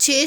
6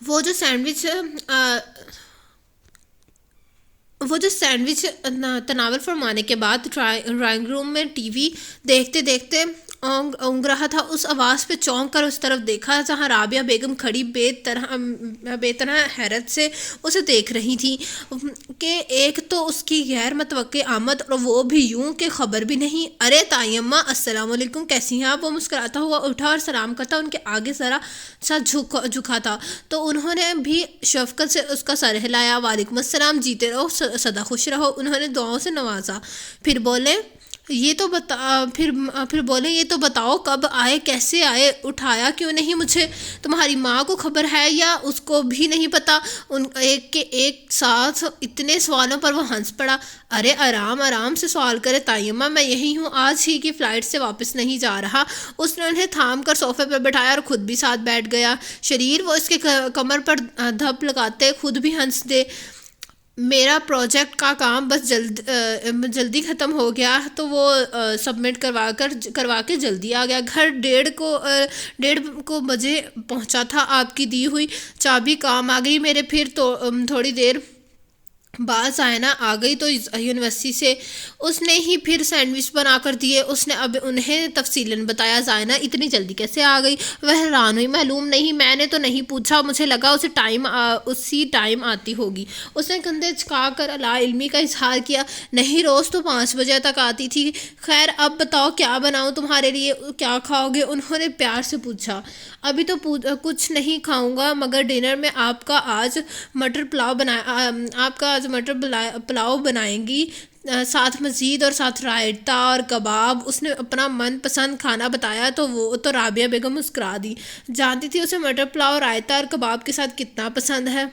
وہ جو سینڈوچ تناول فرمانے کے بعد ڈرائنگ روم میں ٹی وی دیکھتے دیکھتے اونگ رہا تھا، اس آواز پہ چونک کر اس طرف دیکھا جہاں رابعہ بیگم کھڑی بے طرح حیرت سے اسے دیکھ رہی تھی کہ ایک تو اس کی غیر متوقع آمد اور وہ بھی یوں کہ خبر بھی نہیں۔ ارے طائی اماں، السلام علیکم، کیسی ہیں آپ؟ وہ مسکراتا ہوا اٹھا اور سلام کرتا ان کے آگے ذرا سا جھکا تھا تو انہوں نے بھی شفقت سے اس کا سر ہلایا۔ وعلیکم السلام، جیتے رہو، سدا خوش رہو، انہوں نے دعاؤں سے نوازا۔ پھر بولے یہ تو بتاؤ کب آئے، کیسے آئے، اٹھایا کیوں نہیں مجھے؟ تمہاری ماں کو خبر ہے یا اس کو بھی نہیں پتا؟ ایک کے ایک ساتھ اتنے سوالوں پر وہ ہنس پڑا۔ ارے آرام سے سوال کرے طائی اماں، میں یہی ہوں، آج ہی کی فلائٹ سے واپس نہیں جا رہا۔ اس نے انہیں تھام کر صوفے پر بٹھایا اور خود بھی ساتھ بیٹھ گیا۔ شریر وہ اس کے کمر پر دھپ لگاتے خود بھی ہنس دے۔ میرا پروجیکٹ کا کام بس جلدی ختم ہو گیا تو وہ سبمٹ کروا کے جلدی آ گیا۔ گھر 1:30 بجے پہنچا تھا، آپ کی دی ہوئی چابی کام آ گئی میرے۔ پھر تو تھوڑی دیر بعد زائنہ آ گئی تو یونیورسٹی سے اس نے ہی پھر سینڈوچ بنا کر دیے۔ اس نے اب انہیں تفصیلاً بتایا۔ زائنہ اتنی جلدی کیسے آ گئی؟ وہ حیران ہوئی۔ معلوم نہیں، میں نے تو نہیں پوچھا، مجھے لگا اسی ٹائم آتی ہوگی۔ اس نے کندھے جھکا کر لا علمی کا اظہار کیا۔ نہیں، روز تو 5 بجے تک آتی تھی۔ خیر اب بتاؤ کیا بناؤں تمہارے لیے، کیا کھاؤ گے؟ انہوں نے پیار سے پوچھا۔ ابھی تو کچھ نہیں کھاؤں گا، مگر ڈنر میں آپ کا آج مٹر پلاؤ بنائیں گی، ساتھ مزید اور ساتھ رائتا اور کباب۔ اس نے اپنا من پسند کھانا بتایا تو رابعہ بیگم مسکرا دی۔ جانتی تھی اسے مٹر پلاؤ رائتا اور کباب کے ساتھ کتنا پسند ہے۔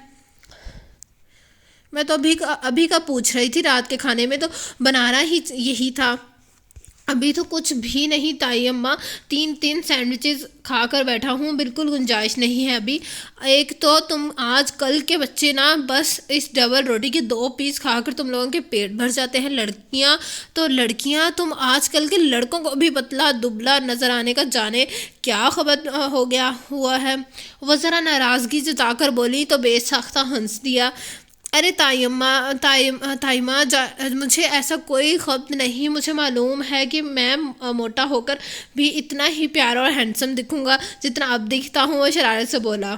میں تو ابھی کا پوچھ رہی تھی، رات کے کھانے میں تو بنانا ہی یہی تھا۔ ابھی تو کچھ بھی نہیں طائی اماں، 3 سینڈوچز کھا کر بیٹھا ہوں، بالکل گنجائش نہیں ہے ابھی۔ ایک تو تم آج کل کے بچے نا، بس اس ڈبل روٹی کے 2 پیس کھا کر تم لوگوں کے پیٹ بھر جاتے ہیں۔ لڑکیاں تم آج کل کے لڑکوں کو بھی پتلا دبلا نظر آنے کا جانے کیا خبر ہوا ہے۔ وہ ذرا ناراضگی جتا کر بولی تو بے ساختہ ہنس دیا۔ ارے طائی اماں، مجھے ایسا کوئی خبر نہیں، مجھے معلوم ہے کہ میں موٹا ہو کر بھی اتنا ہی پیارا اور ہینڈسم دکھوں گا جتنا اب دکھتا ہوں۔ وہ شرارت سے بولا۔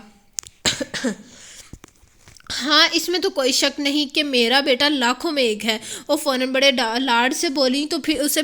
ہاں، اس میں تو کوئی شک نہیں کہ میرا بیٹا لاکھوں میں ایک ہے۔ وہ فوراً بڑے لاڈ سے بولی تو پھر اسے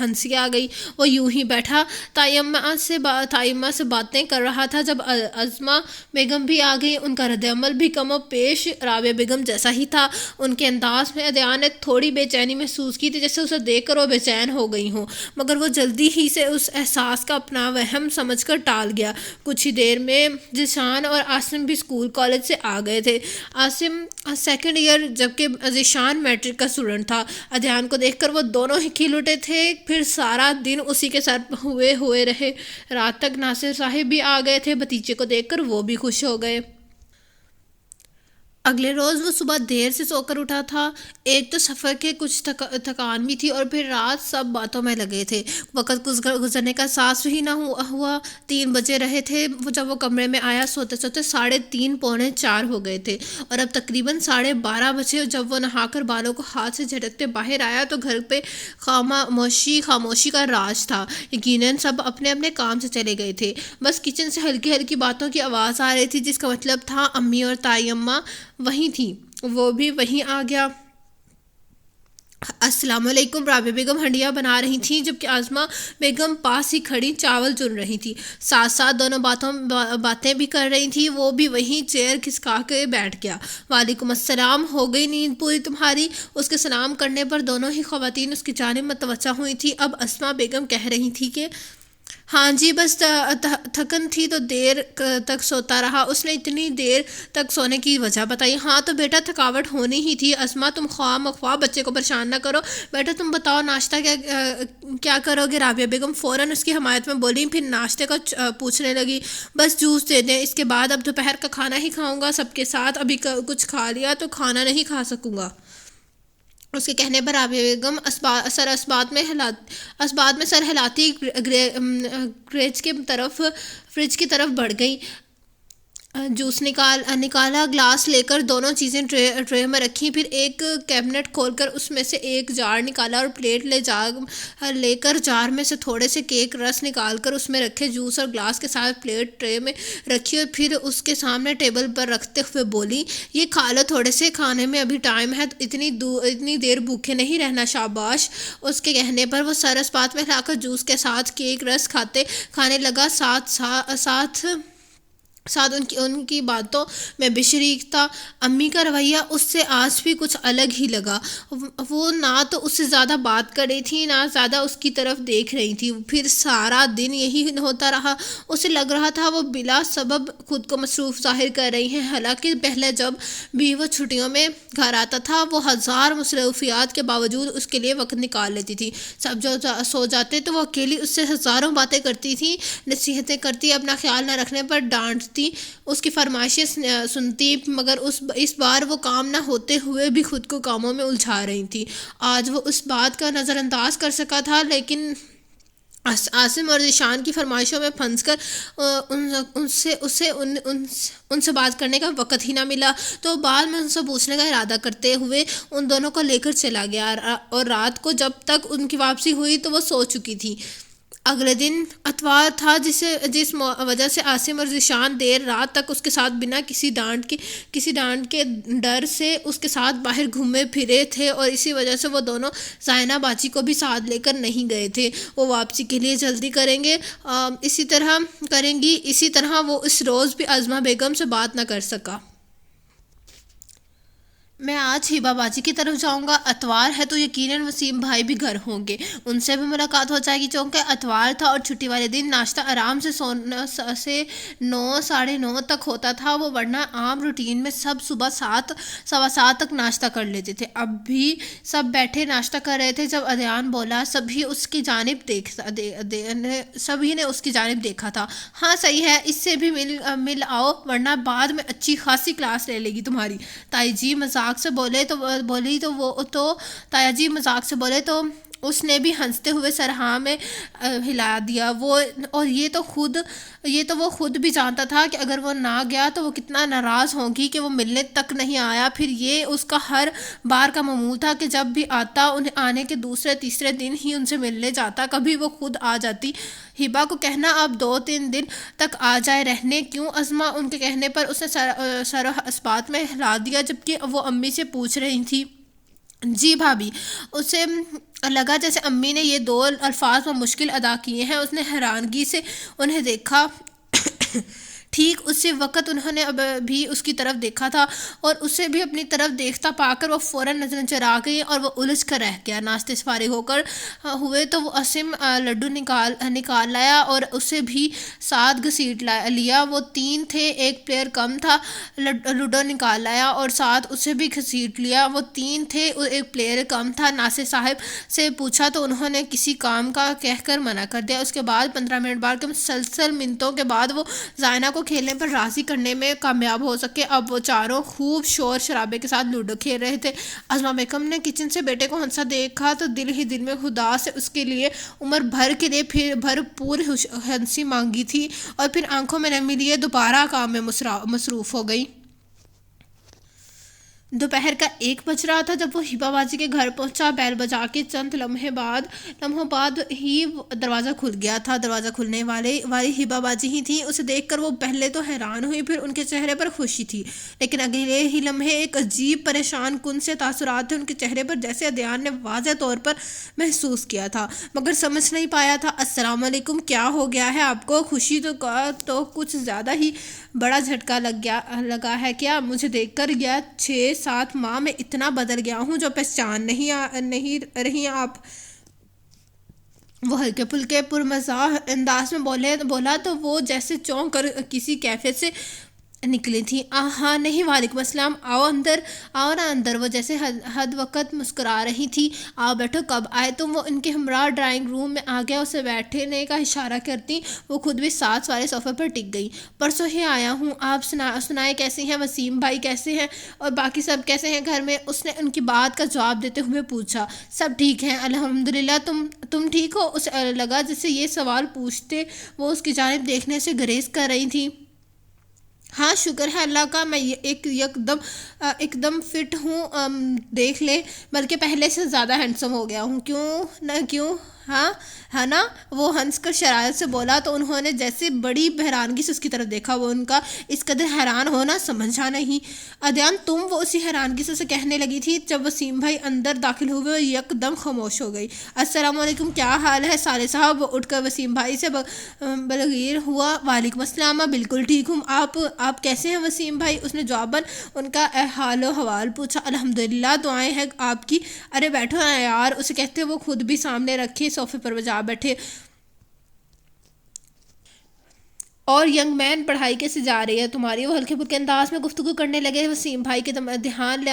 ہنسی آ گئی۔ وہ یوں ہی بیٹھا طائی اماں سے باتیں کر رہا تھا جب عظمیٰ بیگم بھی آ گئی۔ ان کا رد عمل بھی کم و پیش رابعہ بیگم جیسا ہی تھا۔ ان کے انداز میں عدیان نے تھوڑی بے چینی محسوس کی تھی، جیسے اسے دیکھ کر وہ بے چین ہو گئی ہوں، مگر وہ جلدی ہی سے اس احساس کا اپنا وہم سمجھ کر ٹال گیا۔ کچھ ہی دیر میں ذیشان اور عاصم بھی اسکول کالج سے آ گئے تھے۔ عاصم 2nd ایئر جبکہ ذیشان میٹرک کا اسٹوڈنٹ تھا۔ عدیان کو دیکھ کر وہ دونوں ہی کھل اٹھے تھے۔ پھر سارا دن اسی کے سر ہوئے رہے۔ رات تک ناصر صاحب بھی آ گئے تھے۔ بھتیجے کو دیکھ کر وہ بھی خوش ہو گئے۔ اگلے روز وہ صبح دیر سے سو کر اٹھا تھا۔ ایک تو سفر کے کچھ تھکان بھی تھی اور پھر رات سب باتوں میں لگے تھے۔ وقت گزرنے کا احساس ہی نہ ہوا۔ 3 بجے رہے تھے جب وہ کمرے میں آیا۔ سوتے 3:30 پونے 4 ہو گئے تھے اور اب تقریباً 12:30 بجے جب وہ نہا کر بالوں کو ہاتھ سے جھٹکتے باہر آیا تو گھر پہ خاموشی کا راج تھا۔ یقیناً سب اپنے اپنے کام سے چلے گئے تھے، بس کچن سے ہلکی ہلکی باتوں کی آواز آ رہی تھی، جس کا مطلب تھا امی اور طائی اماں وہیں تھی۔ وہ بھی وہیں آ گیا۔ السلام علیکم۔ رابعہ بیگم ہنڈیاں بنا رہی تھیں جبکہ عظمیٰ بیگم پاس ہی کھڑی چاول چن رہی تھی۔ ساتھ ساتھ دونوں باتیں بھی کر رہی تھیں۔ وہ بھی وہیں چیئر کھسکا کے بیٹھ گیا۔ وعلیکم السلام، ہو گئی نیند پوری تمہاری؟ اس کے سلام کرنے پر دونوں ہی خواتین اس کی جانب متوجہ ہوئی تھیں۔ اب اسماء بیگم کہہ رہی تھی کہ ہاں جی، بس تھکن تھی تو دیر تک سوتا رہا۔ اس نے اتنی دیر تک سونے کی وجہ بتائی۔ ہاں تو بیٹا تھکاوٹ ہونی ہی تھی۔ اسماء تم خواہ مخواہ بچے کو پریشان نہ کرو۔ بیٹا تم بتاؤ ناشتہ کیا کرو گے؟ رابعہ بیگم فوراً اس کی حمایت میں بولی، پھر ناشتے کا پوچھنے لگی۔ بس جوس دے دیں، اس کے بعد اب دوپہر کا کھانا ہی کھاؤں گا سب کے ساتھ۔ ابھی کچھ کھا لیا تو کھانا نہیں کھا سکوں گا۔ اس کے کہنے پر رابعہ بیگم اسبات میں سر ہلاتی فریج کی طرف بڑھ گئی۔ جوس نکالا، گلاس لے کر دونوں چیزیں ٹرے میں رکھی، پھر ایک کیبنٹ کھول کر اس میں سے ایک جار نکالا اور پلیٹ لے کر جار میں سے تھوڑے سے کیک رس نکال کر اس میں رکھے، جوس اور گلاس کے ساتھ پلیٹ ٹرے میں رکھی اور پھر اس کے سامنے ٹیبل پر رکھتے ہوئے بولی، یہ کھا لو تھوڑے سے، کھانے میں ابھی ٹائم ہے، اتنی دیر بھوکے نہیں رہنا، شاباش۔ اس کے کہنے پر وہ سر اسپات میں لا کر جوس کے ساتھ کیک رس کھانے لگا، ساتھ ان کی باتوں میں بھی شریک تھا۔ امی کا رویہ اس سے آج بھی کچھ الگ ہی لگا، وہ نہ تو اس سے زیادہ بات کر رہی تھی، نہ زیادہ اس کی طرف دیکھ رہی تھی، پھر سارا دن یہی ہوتا رہا۔ اسے لگ رہا تھا وہ بلا سبب خود کو مصروف ظاہر کر رہی ہیں، حالانکہ پہلے جب بھی وہ چھٹیوں میں گھر آتا تھا وہ ہزار مصروفیات کے باوجود اس کے لیے وقت نکال لیتی تھی۔ سب جو سو جاتے تو وہ اکیلی اس سے ہزاروں باتیں کرتی تھی، نصیحتیں کرتی، اپنا خیال نہ رکھنے پر ڈانٹتی، اس کی فرمائشیں سنتی، مگر اس بار وہ کام نہ ہوتے ہوئے بھی خود کو کاموں میں الجھا رہی تھی۔ آج وہ اس بات کا نظر انداز کر سکا تھا، لیکن عاصم اور ذیشان کی فرمائشوں میں پھنس کر ان سے بات کرنے کا وقت ہی نہ ملا، تو بعد میں ان سے پوچھنے کا ارادہ کرتے ہوئے ان دونوں کو لے کر چلا گیا، اور رات کو جب تک ان کی واپسی ہوئی تو وہ سو چکی تھی۔ اگلے دن اتوار تھا، جس وجہ سے عاصم اور ذیشان دیر رات تک اس کے ساتھ بنا کسی ڈانٹ کے ڈر سے اس کے ساتھ باہر گھومے پھرے تھے، اور اسی وجہ سے وہ دونوں زائنہ باجی کو بھی ساتھ لے کر نہیں گئے تھے۔ وہ واپسی کے لیے جلدی کریں گی، اسی طرح وہ اس روز بھی عظمہ بیگم سے بات نہ کر سکا۔ میں آج ہبہ باجی کی طرف جاؤں گا، اتوار ہے تو یقیناً وسیم بھائی بھی گھر ہوں گے، ان سے بھی ملاقات ہو جائے گی، چونکہ اتوار تھا اور چھٹی والے دن ناشتہ آرام سے 9 ساڑھے 9 تک ہوتا تھا، وہ ورنہ عام روٹین میں سب صبح 7:15 تک ناشتہ کر لیتے تھے۔ اب بھی سب بیٹھے ناشتہ کر رہے تھے جب عدنان بولا، سبھی نے اس کی جانب دیکھا تھا۔ ہاں صحیح ہے، اس سے بھی مل آؤ ورنہ بعد میں اچھی خاصی کلاس لے لے گی تمہاری۔ تائی جی مذاق سے بولے تو اس نے بھی ہنستے ہوئے سر ہاں میں ہلا دیا، اور یہ تو وہ خود بھی جانتا تھا کہ اگر وہ نہ گیا تو وہ کتنا ناراض ہوگی کہ وہ ملنے تک نہیں آیا۔ پھر یہ اس کا ہر بار کا معمول تھا کہ جب بھی آتا انہیں آنے کے دوسرے تیسرے دن ہی ان سے ملنے جاتا، کبھی وہ خود آ جاتی۔ ہبہ کو کہنا اب 2-3 دن تک آ جائے رہنے، کیوں عظمہ؟ ان کے کہنے پر اس نے سر اسپات میں ہلا دیا، جبکہ وہ امی سے پوچھ رہی تھی۔ جی بھابھی۔ اسے لگا جیسے امی نے یہ 2 الفاظ میں مشکل ادا کیے ہیں، اس نے حیرانگی سے انہیں دیکھا۔ ٹھیک اسی وقت انہوں نے بھی اس کی طرف دیکھا تھا، اور اسے بھی اپنی طرف دیکھتا پا کر وہ فوراً نظریں چرا گئی اور وہ الجھ کر رہ گیا۔ ناشتے سے فارغ ہوئے تو وہ عاصم لڈو نکال لایا اور اسے بھی ساتھ گھسیٹ لیا۔ وہ 3 تھے، ایک پلیئر کم تھا، لڈو نکال لایا اور ساتھ اسے بھی گھسیٹ لیا۔ وہ 3 تھے، ایک پلیئر کم تھا۔ ناصر صاحب سے پوچھا تو انہوں نے کسی کام کا کہہ کر منع کر دیا۔ اس کے بعد 15 منٹ بعد کے مسلسل منتوں کے بعد وہ زائنہ کو کھیلنے پر راضی کرنے میں کامیاب ہو سکے۔ اب وہ چاروں خوب شور شرابے کے ساتھ لوڈو کھیل رہے تھے۔ عظمہ بیگم نے کچن سے بیٹے کو ہنسا دیکھا تو دل ہی دل میں خدا سے اس کے لیے عمر بھر کے لیے پھر بھرپور ہنسی مانگی تھی، اور پھر آنکھوں میں نمی لیے دوبارہ کام میں مصروف ہو گئی۔ دوپہر کا 1 بج رہا تھا جب وہ ہبہ باجی کے گھر پہنچا۔ بیل بجا کے چند لمحوں بعد ہی دروازہ کھل گیا تھا۔ دروازہ کھلنے والی ہبہ باجی ہی تھی۔ اسے دیکھ کر وہ پہلے تو حیران ہوئی، پھر ان کے چہرے پر خوشی تھی، لیکن اگلے ہی لمحے ایک عجیب پریشان کن سے تاثرات تھے ان کے چہرے پر، جیسے عدنان نے واضح طور پر محسوس کیا تھا مگر سمجھ نہیں پایا تھا۔ السلام علیکم، کیا ہو گیا ہے آپ کو؟ خوشی تو کچھ زیادہ ہی بڑا جھٹکا لگا ہے کیا؟ مجھے دیکھ کر یا 6-7 ماہ میں اتنا بدل گیا ہوں جو پہچان نہیں رہی آپ؟ وہ ہلکے پھلکے پرمزاح انداز میں بولا تو وہ جیسے چونک کر کسی کیفے سے نکلی تھی۔ ہاں نہیں، وعلیکم السلام، آؤ نا اندر۔ وہ جیسے حد وقت مسکرا رہی تھی۔ آؤ بیٹھو، کب آئے تم؟ وہ ان کے ہمراہ ڈرائنگ روم میں آ گیا۔ اسے بیٹھنے کا اشارہ کرتی وہ خود بھی ساتھ والے صوفے پر ٹک گئی۔ پرسوں ہی آیا ہوں، آپ سنائیں کیسی ہیں؟ وسیم بھائی کیسے ہیں اور باقی سب کیسے ہیں گھر میں؟ اس نے ان کی بات کا جواب دیتے ہوئے پوچھا۔ سب ٹھیک ہیں الحمدللہ، تم ٹھیک ہو؟ اسے لگا جیسے یہ سوال پوچھتے وہ اس کی جانب دیکھنے سے گریز کر رہی تھی۔ ہاں شکر ہے اللہ کا، میں ایک دم فٹ ہوں، دیکھ لے بلکہ پہلے سے زیادہ ہینڈسم ہو گیا ہوں، کیوں نہ کیوں؟ ہاں ہے نا؟ وہ ہنس کر شرارت سے بولا تو انہوں نے جیسے بڑی حیرانگی سے اس کی طرف دیکھا، وہ ان کا اس قدر حیران ہونا سمجھا نہیں۔ ادیان تم، وہ اسی حیرانگی سے اسے کہنے لگی تھی جب وسیم بھائی اندر داخل ہوئے اور یک دم خاموش ہو گئی۔ السلام علیکم، کیا حال ہے سالے صاحب؟ وہ اٹھ کر وسیم بھائی سے بلغیر ہوا۔ وعلیکم السلام، میں بالکل ٹھیک ہوں، آپ کیسے ہیں وسیم بھائی؟ اس نے جواباً ان کا حال و حوال پوچھا۔ الحمدللہ، دعائیں ہیں آپ کی۔ ارے بیٹھو نا یار، اسے کہتے وہ خود بھی سامنے رکھے صوفے پر جا بیٹھے۔ اور ینگ مین، پڑھائی کیسے جا رہی ہے تمہاری؟ وہ ہلکے پھلکے انداز میں گفتگو کرنے لگے۔ وسیم بھائی کے دھیان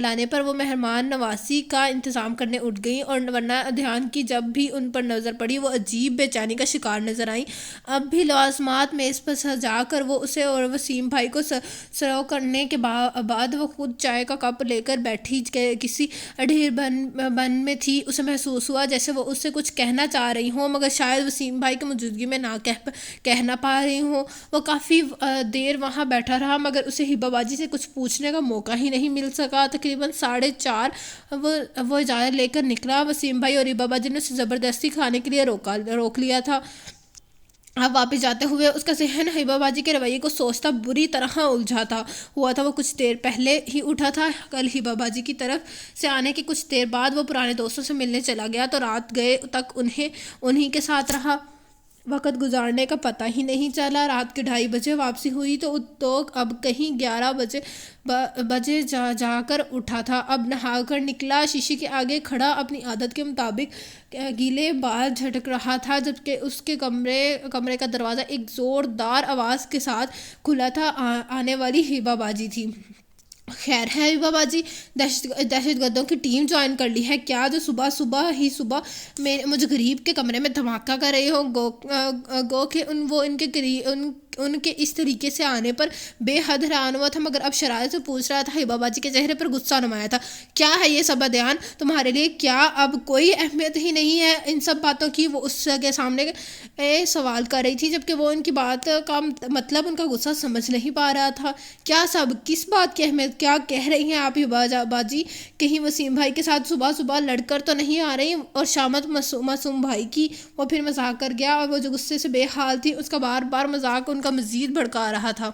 لانے پر وہ مہمان نوازی کا انتظام کرنے اٹھ گئیں، اور ورنہ دھیان کی جب بھی ان پر نظر پڑی وہ عجیب بے چینی کا شکار نظر آئیں۔ اب بھی لوازمات میز پر سجا کر وہ اسے اور وسیم بھائی کو سرو کرنے کے بعد وہ خود چائے کا کپ لے کر بیٹھی کسی ڈھیر بن میں تھی۔ اسے محسوس ہوا جیسے وہ اس سے کچھ کہنا چاہ رہی ہوں، مگر شاید وسیم بھائی کی موجودگی میں نہ کہنا پا رہی ہوں۔ وہ کافی دیر وہاں بیٹھا رہا مگر اسے ہبہ باجی سے کچھ پوچھنے کا موقع ہی نہیں مل سکا۔ تقریباً 4:30 وہ اجازت لے کر نکلا۔ وسیم بھائی اور ہبہ باجی نے اسے زبردستی کھانے کے لیے روک لیا تھا۔ اب واپس جاتے ہوئے اس کا ذہن ہبہ باجی کے رویے کو سوچتا بری طرح الجھا ہوا تھا۔ وہ کچھ دیر پہلے ہی اٹھا تھا، کل ہبہ باجی کی طرف سے آنے کے کچھ دیر بعد وہ پرانے دوستوں سے ملنے چلا گیا تو رات گئے تک انہی کے ساتھ رہا۔ وقت گزارنے کا پتہ ہی نہیں چلا۔ رات کے 2:30 بجے واپسی ہوئی تو اب کہیں 11 بجے جا کر اٹھا تھا۔ اب نہا کر نکلا، شیشے کے آگے کھڑا اپنی عادت کے مطابق گیلے بال جھٹک رہا تھا جبکہ اس کے کمرے کا دروازہ ایک زوردار آواز کے ساتھ کھلا تھا۔ آنے والی ہبہ باجی تھی۔ خیر ہے ہبہ باجی، دہشت گردوں کی ٹیم جوائن کر لی ہے کیا جو صبح مجھے غریب کے کمرے میں دھماکہ کر رہی ہو؟ گو کہ وہ ان کے اس طریقے سے آنے پر بے حد حیران ہوا تھا مگر اب شرارت سے پوچھ رہا تھا۔ ہبہ باجی کے چہرے پر غصہ نمایاں تھا۔ کیا ہے یہ سب ادیان؟ تمہارے لیے کیا اب کوئی اہمیت ہی نہیں ہے ان سب باتوں کی؟ وہ اس کے سامنے سوال کر رہی تھی جبکہ وہ ان کی بات کا مطلب ان کا غصہ سمجھ نہیں پا رہا تھا۔ کیا سب؟ کس بات کی اہمیت؟ کیا کہہ رہی ہیں آپ ہبہ باجی؟ کہیں وسیم بھائی کے ساتھ صبح لڑ کر تو نہیں آ رہی؟ اور شامت معصوم بھائی کی؟ وہ پھر مذاق کر گیا اور وہ جو غصے سے بے حال تھی اس کا بار بار مذاق ان کا مزید بھڑکا رہا تھا۔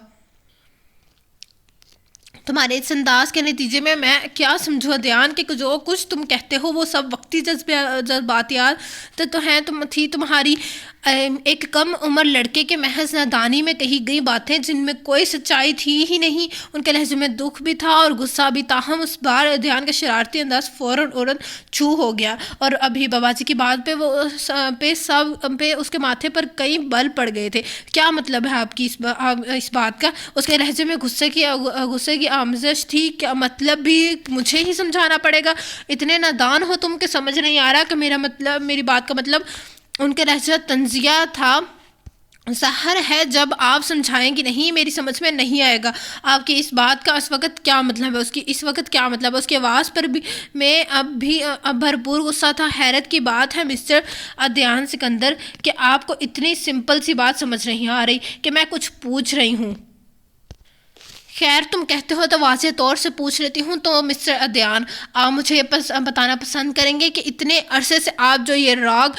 تمہارے اس انداز کے نتیجے میں کیا سمجھوں ادیان کہ جو کچھ تم کہتے ہو وہ سب وقتی جذباتیات تو ہیں، تھی تمہاری ایک کم عمر لڑکے کے محض نادانی میں کہی گئی باتیں جن میں کوئی سچائی تھی ہی نہیں۔ ان کے لہجے میں دکھ بھی تھا اور غصہ بھی، تاہم اس بار ادیان کا شرارتی انداز فوراً چھو ہو گیا اور اب ہبہ باجی کی بات پہ اس کے ماتھے پر کئی بل پڑ گئے تھے۔ کیا مطلب ہے آپ کی اس بات کا؟ اس کے لہجے میں غصے کی آمیزش تھی۔ کیا مطلب بھی مجھے ہی سمجھانا پڑے گا؟ اتنے نادان ہو تم کہ سمجھ نہیں آ رہا کہ میری بات کا مطلب؟ ان کے لہجہ طنزیہ تھا۔ ظاہر ہے جب آپ سمجھائیں گی نہیں میری سمجھ میں نہیں آئے گا۔ آپ کی اس بات کا اس وقت کیا مطلب ہے؟ اس کی آواز پر بھی میں اب بھرپور غصہ تھا۔ حیرت کی بات ہے مسٹر ادیان سکندر کہ آپ کو اتنی سمپل سی بات سمجھ نہیں آ رہی کہ میں کچھ پوچھ رہی ہوں۔ خیر تم کہتے ہو تو واضح طور سے پوچھ لیتی ہوں تو مسٹر ادیان، آپ مجھے یہ بتانا پسند کریں گے کہ اتنے عرصے سے آپ جو یہ راگ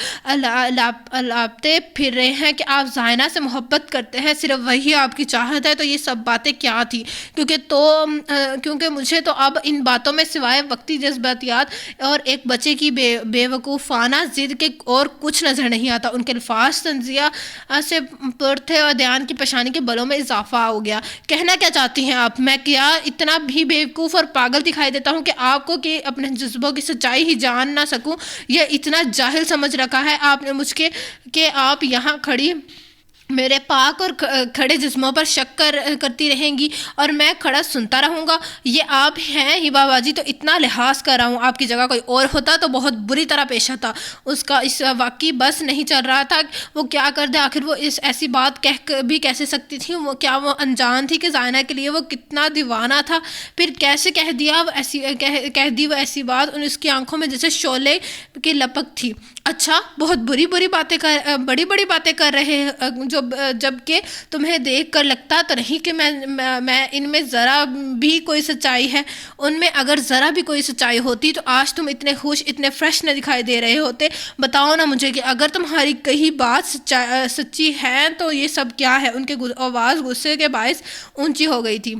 لاپتے پھر رہے ہیں کہ آپ زائنہ سے محبت کرتے ہیں، صرف وہی آپ کی چاہت ہے، تو یہ سب باتیں کیا تھیں؟ کیونکہ مجھے تو اب ان باتوں میں سوائے وقتی جذباتیات اور ایک بچے کی بے وقوفانہ ضد کے اور کچھ نظر نہیں آتا۔ ان کے الفاظ طنزیہ سے پر تھے اور ادیان کی پیشانی کے بلوں میں اضافہ ہو گیا۔ کہنا کیا چاہتی ہیں آپ؟ میں کیا اتنا بھی بیوقوف اور پاگل دکھائی دیتا ہوں کہ آپ کو کہ اپنے جذبوں کی سچائی ہی جان نہ سکوں؟ یہ اتنا جاہل سمجھ رکھا ہے آپ نے مجھ کے کہ آپ یہاں کھڑی میرے پاک اور کھڑے جسموں پر شک کرتی رہیں گی اور میں کھڑا سنتا رہوں گا؟ یہ آپ ہیں ہبہ باجی تو اتنا لحاظ کر رہا ہوں، آپ کی جگہ کوئی اور ہوتا تو بہت بری طرح پیش آتا۔ اس کا اس واقعی بس نہیں چل رہا تھا وہ کیا کر دے، آخر وہ ایسی بات کہہ بھی کیسے سکتی تھی؟ کیا وہ انجان تھی کہ زائنہ کے لیے وہ کتنا دیوانہ تھا؟ پھر کیسے کہہ دی وہ ایسی بات؟ اس کی آنکھوں میں جیسے شعلے کی لپک تھی۔ اچھا، بہت بڑی بڑی باتیں کر رہے ہیں، جب کہ تمہیں دیکھ کر لگتا تو نہیں کہ میں ان میں ذرا بھی کوئی سچائی ہے۔ ان میں اگر ذرا بھی کوئی سچائی ہوتی تو آج تم اتنے خوش، اتنے فریش نہ دکھائی دے رہے ہوتے۔ بتاؤ نا مجھے کہ اگر تمہاری کہی بات سچی ہے تو یہ سب کیا ہے؟ ان کی آواز غصے کے باعث اونچی ہو گئی تھی۔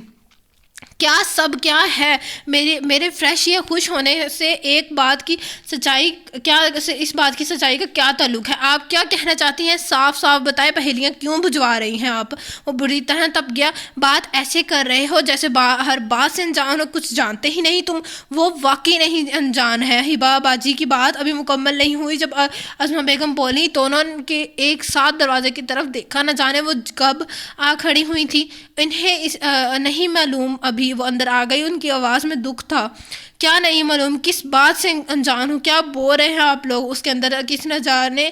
کیا سب کیا ہے؟ میرے فریش یا خوش ہونے سے اس بات کی سچائی کا کیا تعلق ہے؟ آپ کیا کہنا چاہتی ہیں؟ صاف صاف بتائیں، پہیلیاں کیوں بجوا رہی ہیں آپ؟ وہ بری طرح تپ گیا۔ بات ایسے کر رہے ہو جیسے ہر بات سے انجان ہو، کچھ جانتے ہی نہیں تم۔ وہ واقعی نہیں انجان ہے۔ ہبا باجی کی بات ابھی مکمل نہیں ہوئی جب اسما بیگم بولی۔ دونوں کے ایک ساتھ دروازے کی طرف دیکھا، نہ جانے وہ کب آ کھڑی ہوئی تھی۔ انہیں نہیں معلوم ابھی وہ اندر آ گئی۔ ان کی آواز میں دکھ تھا۔ کیا نہیں معلوم؟ کس بات سے انجان ہوں؟ کیا بول رہے ہیں آپ لوگ؟ اس کے اندر کس نہ جانے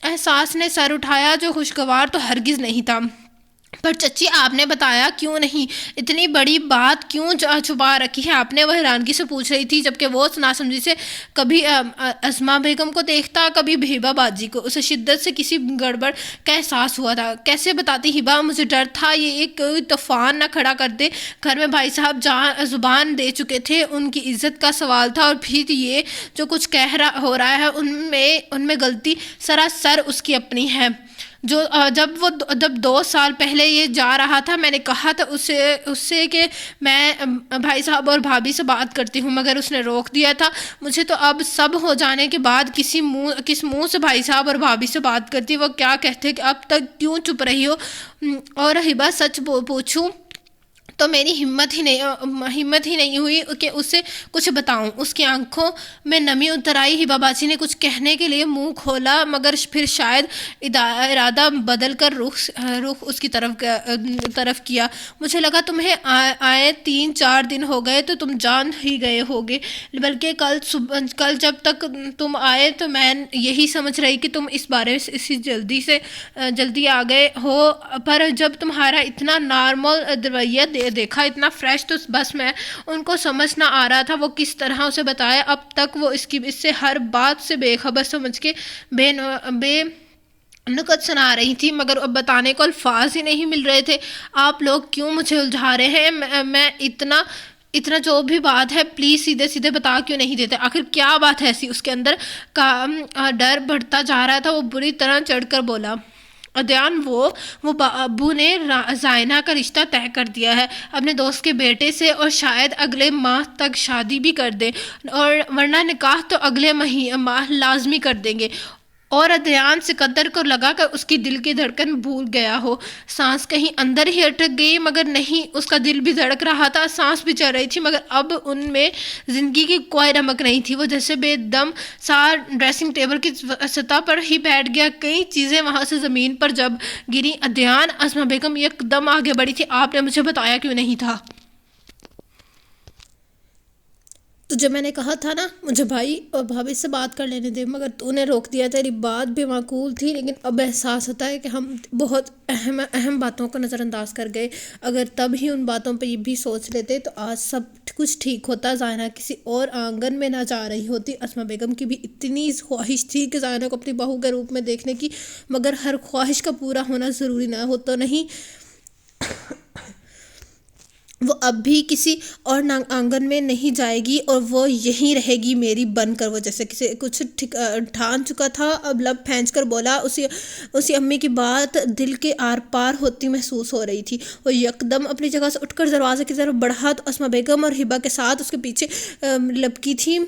احساس نے سر اٹھایا جو خوشگوار تو ہرگز نہیں تھا۔ پر چچی آپ نے بتایا کیوں نہیں؟ اتنی بڑی بات کیوں چھپا رکھی ہے آپ نے؟ وہ حیرانگی سے پوچھ رہی تھی، جبکہ وہ ناسمجھی سے کبھی اسما بیگم کو دیکھتا، کبھی ہبا باجی کو۔ اسے شدت سے کسی گڑبڑ کا احساس ہوا تھا۔ کیسے بتاتی ہبا؟ مجھے ڈر تھا یہ کوئی طوفان نہ کھڑا کر دے۔ گھر میں بھائی صاحب زبان دے چکے تھے، ان کی عزت کا سوال تھا، اور پھر یہ جو کچھ ہو رہا ہے ان میں غلطی سراسر اس کی اپنی ہے۔ جب 2 سال پہلے یہ جا رہا تھا، میں نے کہا تھا اس سے کہ میں بھائی صاحب اور بھابھی سے بات کرتی ہوں، مگر اس نے روک دیا تھا مجھے۔ تو اب سب ہو جانے کے بعد کس منہ سے بھائی صاحب اور بھابھی سے بات کرتی؟ وہ کیا کہتے کہ اب تک کیوں چپ رہی ہو؟ اور ہبا سچ پوچھوں تو میری ہمت ہی نہیں ہوئی کہ اسے کچھ بتاؤں۔ اس کی آنکھوں میں نمی اتر آئی۔ ہبا باجی نے کچھ کہنے کے لیے منہ کھولا، مگر پھر شاید ارادہ بدل کر رخ اس کی طرف کیا۔ مجھے لگا تمہیں آئے 3-4 دن ہو گئے تو تم جان ہی گئے ہوگے، بلکہ کل جب تک تم آئے تو میں یہی سمجھ رہی کہ تم اس بارے سے جلدی آ گئے ہو۔ پر جب تمہارا اتنا نارمل رویہ دیکھا، اتنا فریش، تو بس میں ان کو سمجھ نہ آ رہا تھا وہ کس طرح اسے بتائے۔ اب تک وہ اس سے ہر بات سے بے خبر سمجھ کے بے نکت سنا رہی تھی، مگر اب بتانے کو الفاظ ہی نہیں مل رہے تھے۔ آپ لوگ کیوں مجھے الجھا رہے ہیں؟ میں اتنا جو بھی بات ہے پلیز سیدھے بتا کیوں نہیں دیتے؟ آخر کیا بات ہے ایسی؟ اس کے اندر کا ڈر بڑھتا جا رہا تھا۔ وہ بری طرح چڑھ کر بولا، ادیان، وہ ابو نے زائنہ کا رشتہ طے کر دیا ہے اپنے دوست کے بیٹے سے، اور شاید اگلے ماہ تک شادی بھی کر دیں، اور ورنہ نکاح تو اگلے ماہ لازمی کر دیں گے۔ اور ادیان سکندر کو لگا کہ اس کی دل کی دھڑکن بھول گیا ہو، سانس کہیں اندر ہی اٹک گئی، مگر نہیں، اس کا دل بھی دھڑک رہا تھا، سانس بھی چل رہی تھی، مگر اب ان میں زندگی کی کوئی رمق نہیں تھی۔ وہ جیسے بے دم سا ڈریسنگ ٹیبل کی سطح پر ہی بیٹھ گیا۔ کئی چیزیں وہاں سے زمین پر جب گری۔ ادیان، اسما بیگم یک دم آگے بڑھی تھی، آپ نے مجھے بتایا کیوں نہیں تھا؟ تجھے میں نے کہا تھا نا مجھے بھائی اور بھابھی سے بات کر لینے دے، مگر تو نے روک دیا۔ تیری بات بھی معقول تھی، لیکن اب احساس ہوتا ہے کہ ہم بہت اہم باتوں کو نظر انداز کر گئے۔ اگر تب ہی ان باتوں پہ یہ بھی سوچ لیتے تو آج سب کچھ ٹھیک ہوتا۔ زائنہ کسی اور آنگن میں نہ جا رہی ہوتی۔ اسما بیگم کی بھی اتنی خواہش تھی کہ زائنہ کو اپنی بہو کے روپ میں دیکھنے کی، مگر ہر خواہش کا پورا ہونا ضروری نہ ہو تو نہیں۔ وہ اب بھی کسی اور آنگن میں نہیں جائے گی، اور وہ یہیں رہے گی میری بن کر۔ وہ جیسے کچھ ٹھان چکا تھا، اب لب پھینچ کر بولا۔ اسی امی کی بات دل کے آر پار ہوتی محسوس ہو رہی تھی۔ وہ یکدم اپنی جگہ سے اٹھ کر دروازے کی طرف بڑھا تو اسما بیگم اور ہبا کے ساتھ اس کے پیچھے لپکی تھی۔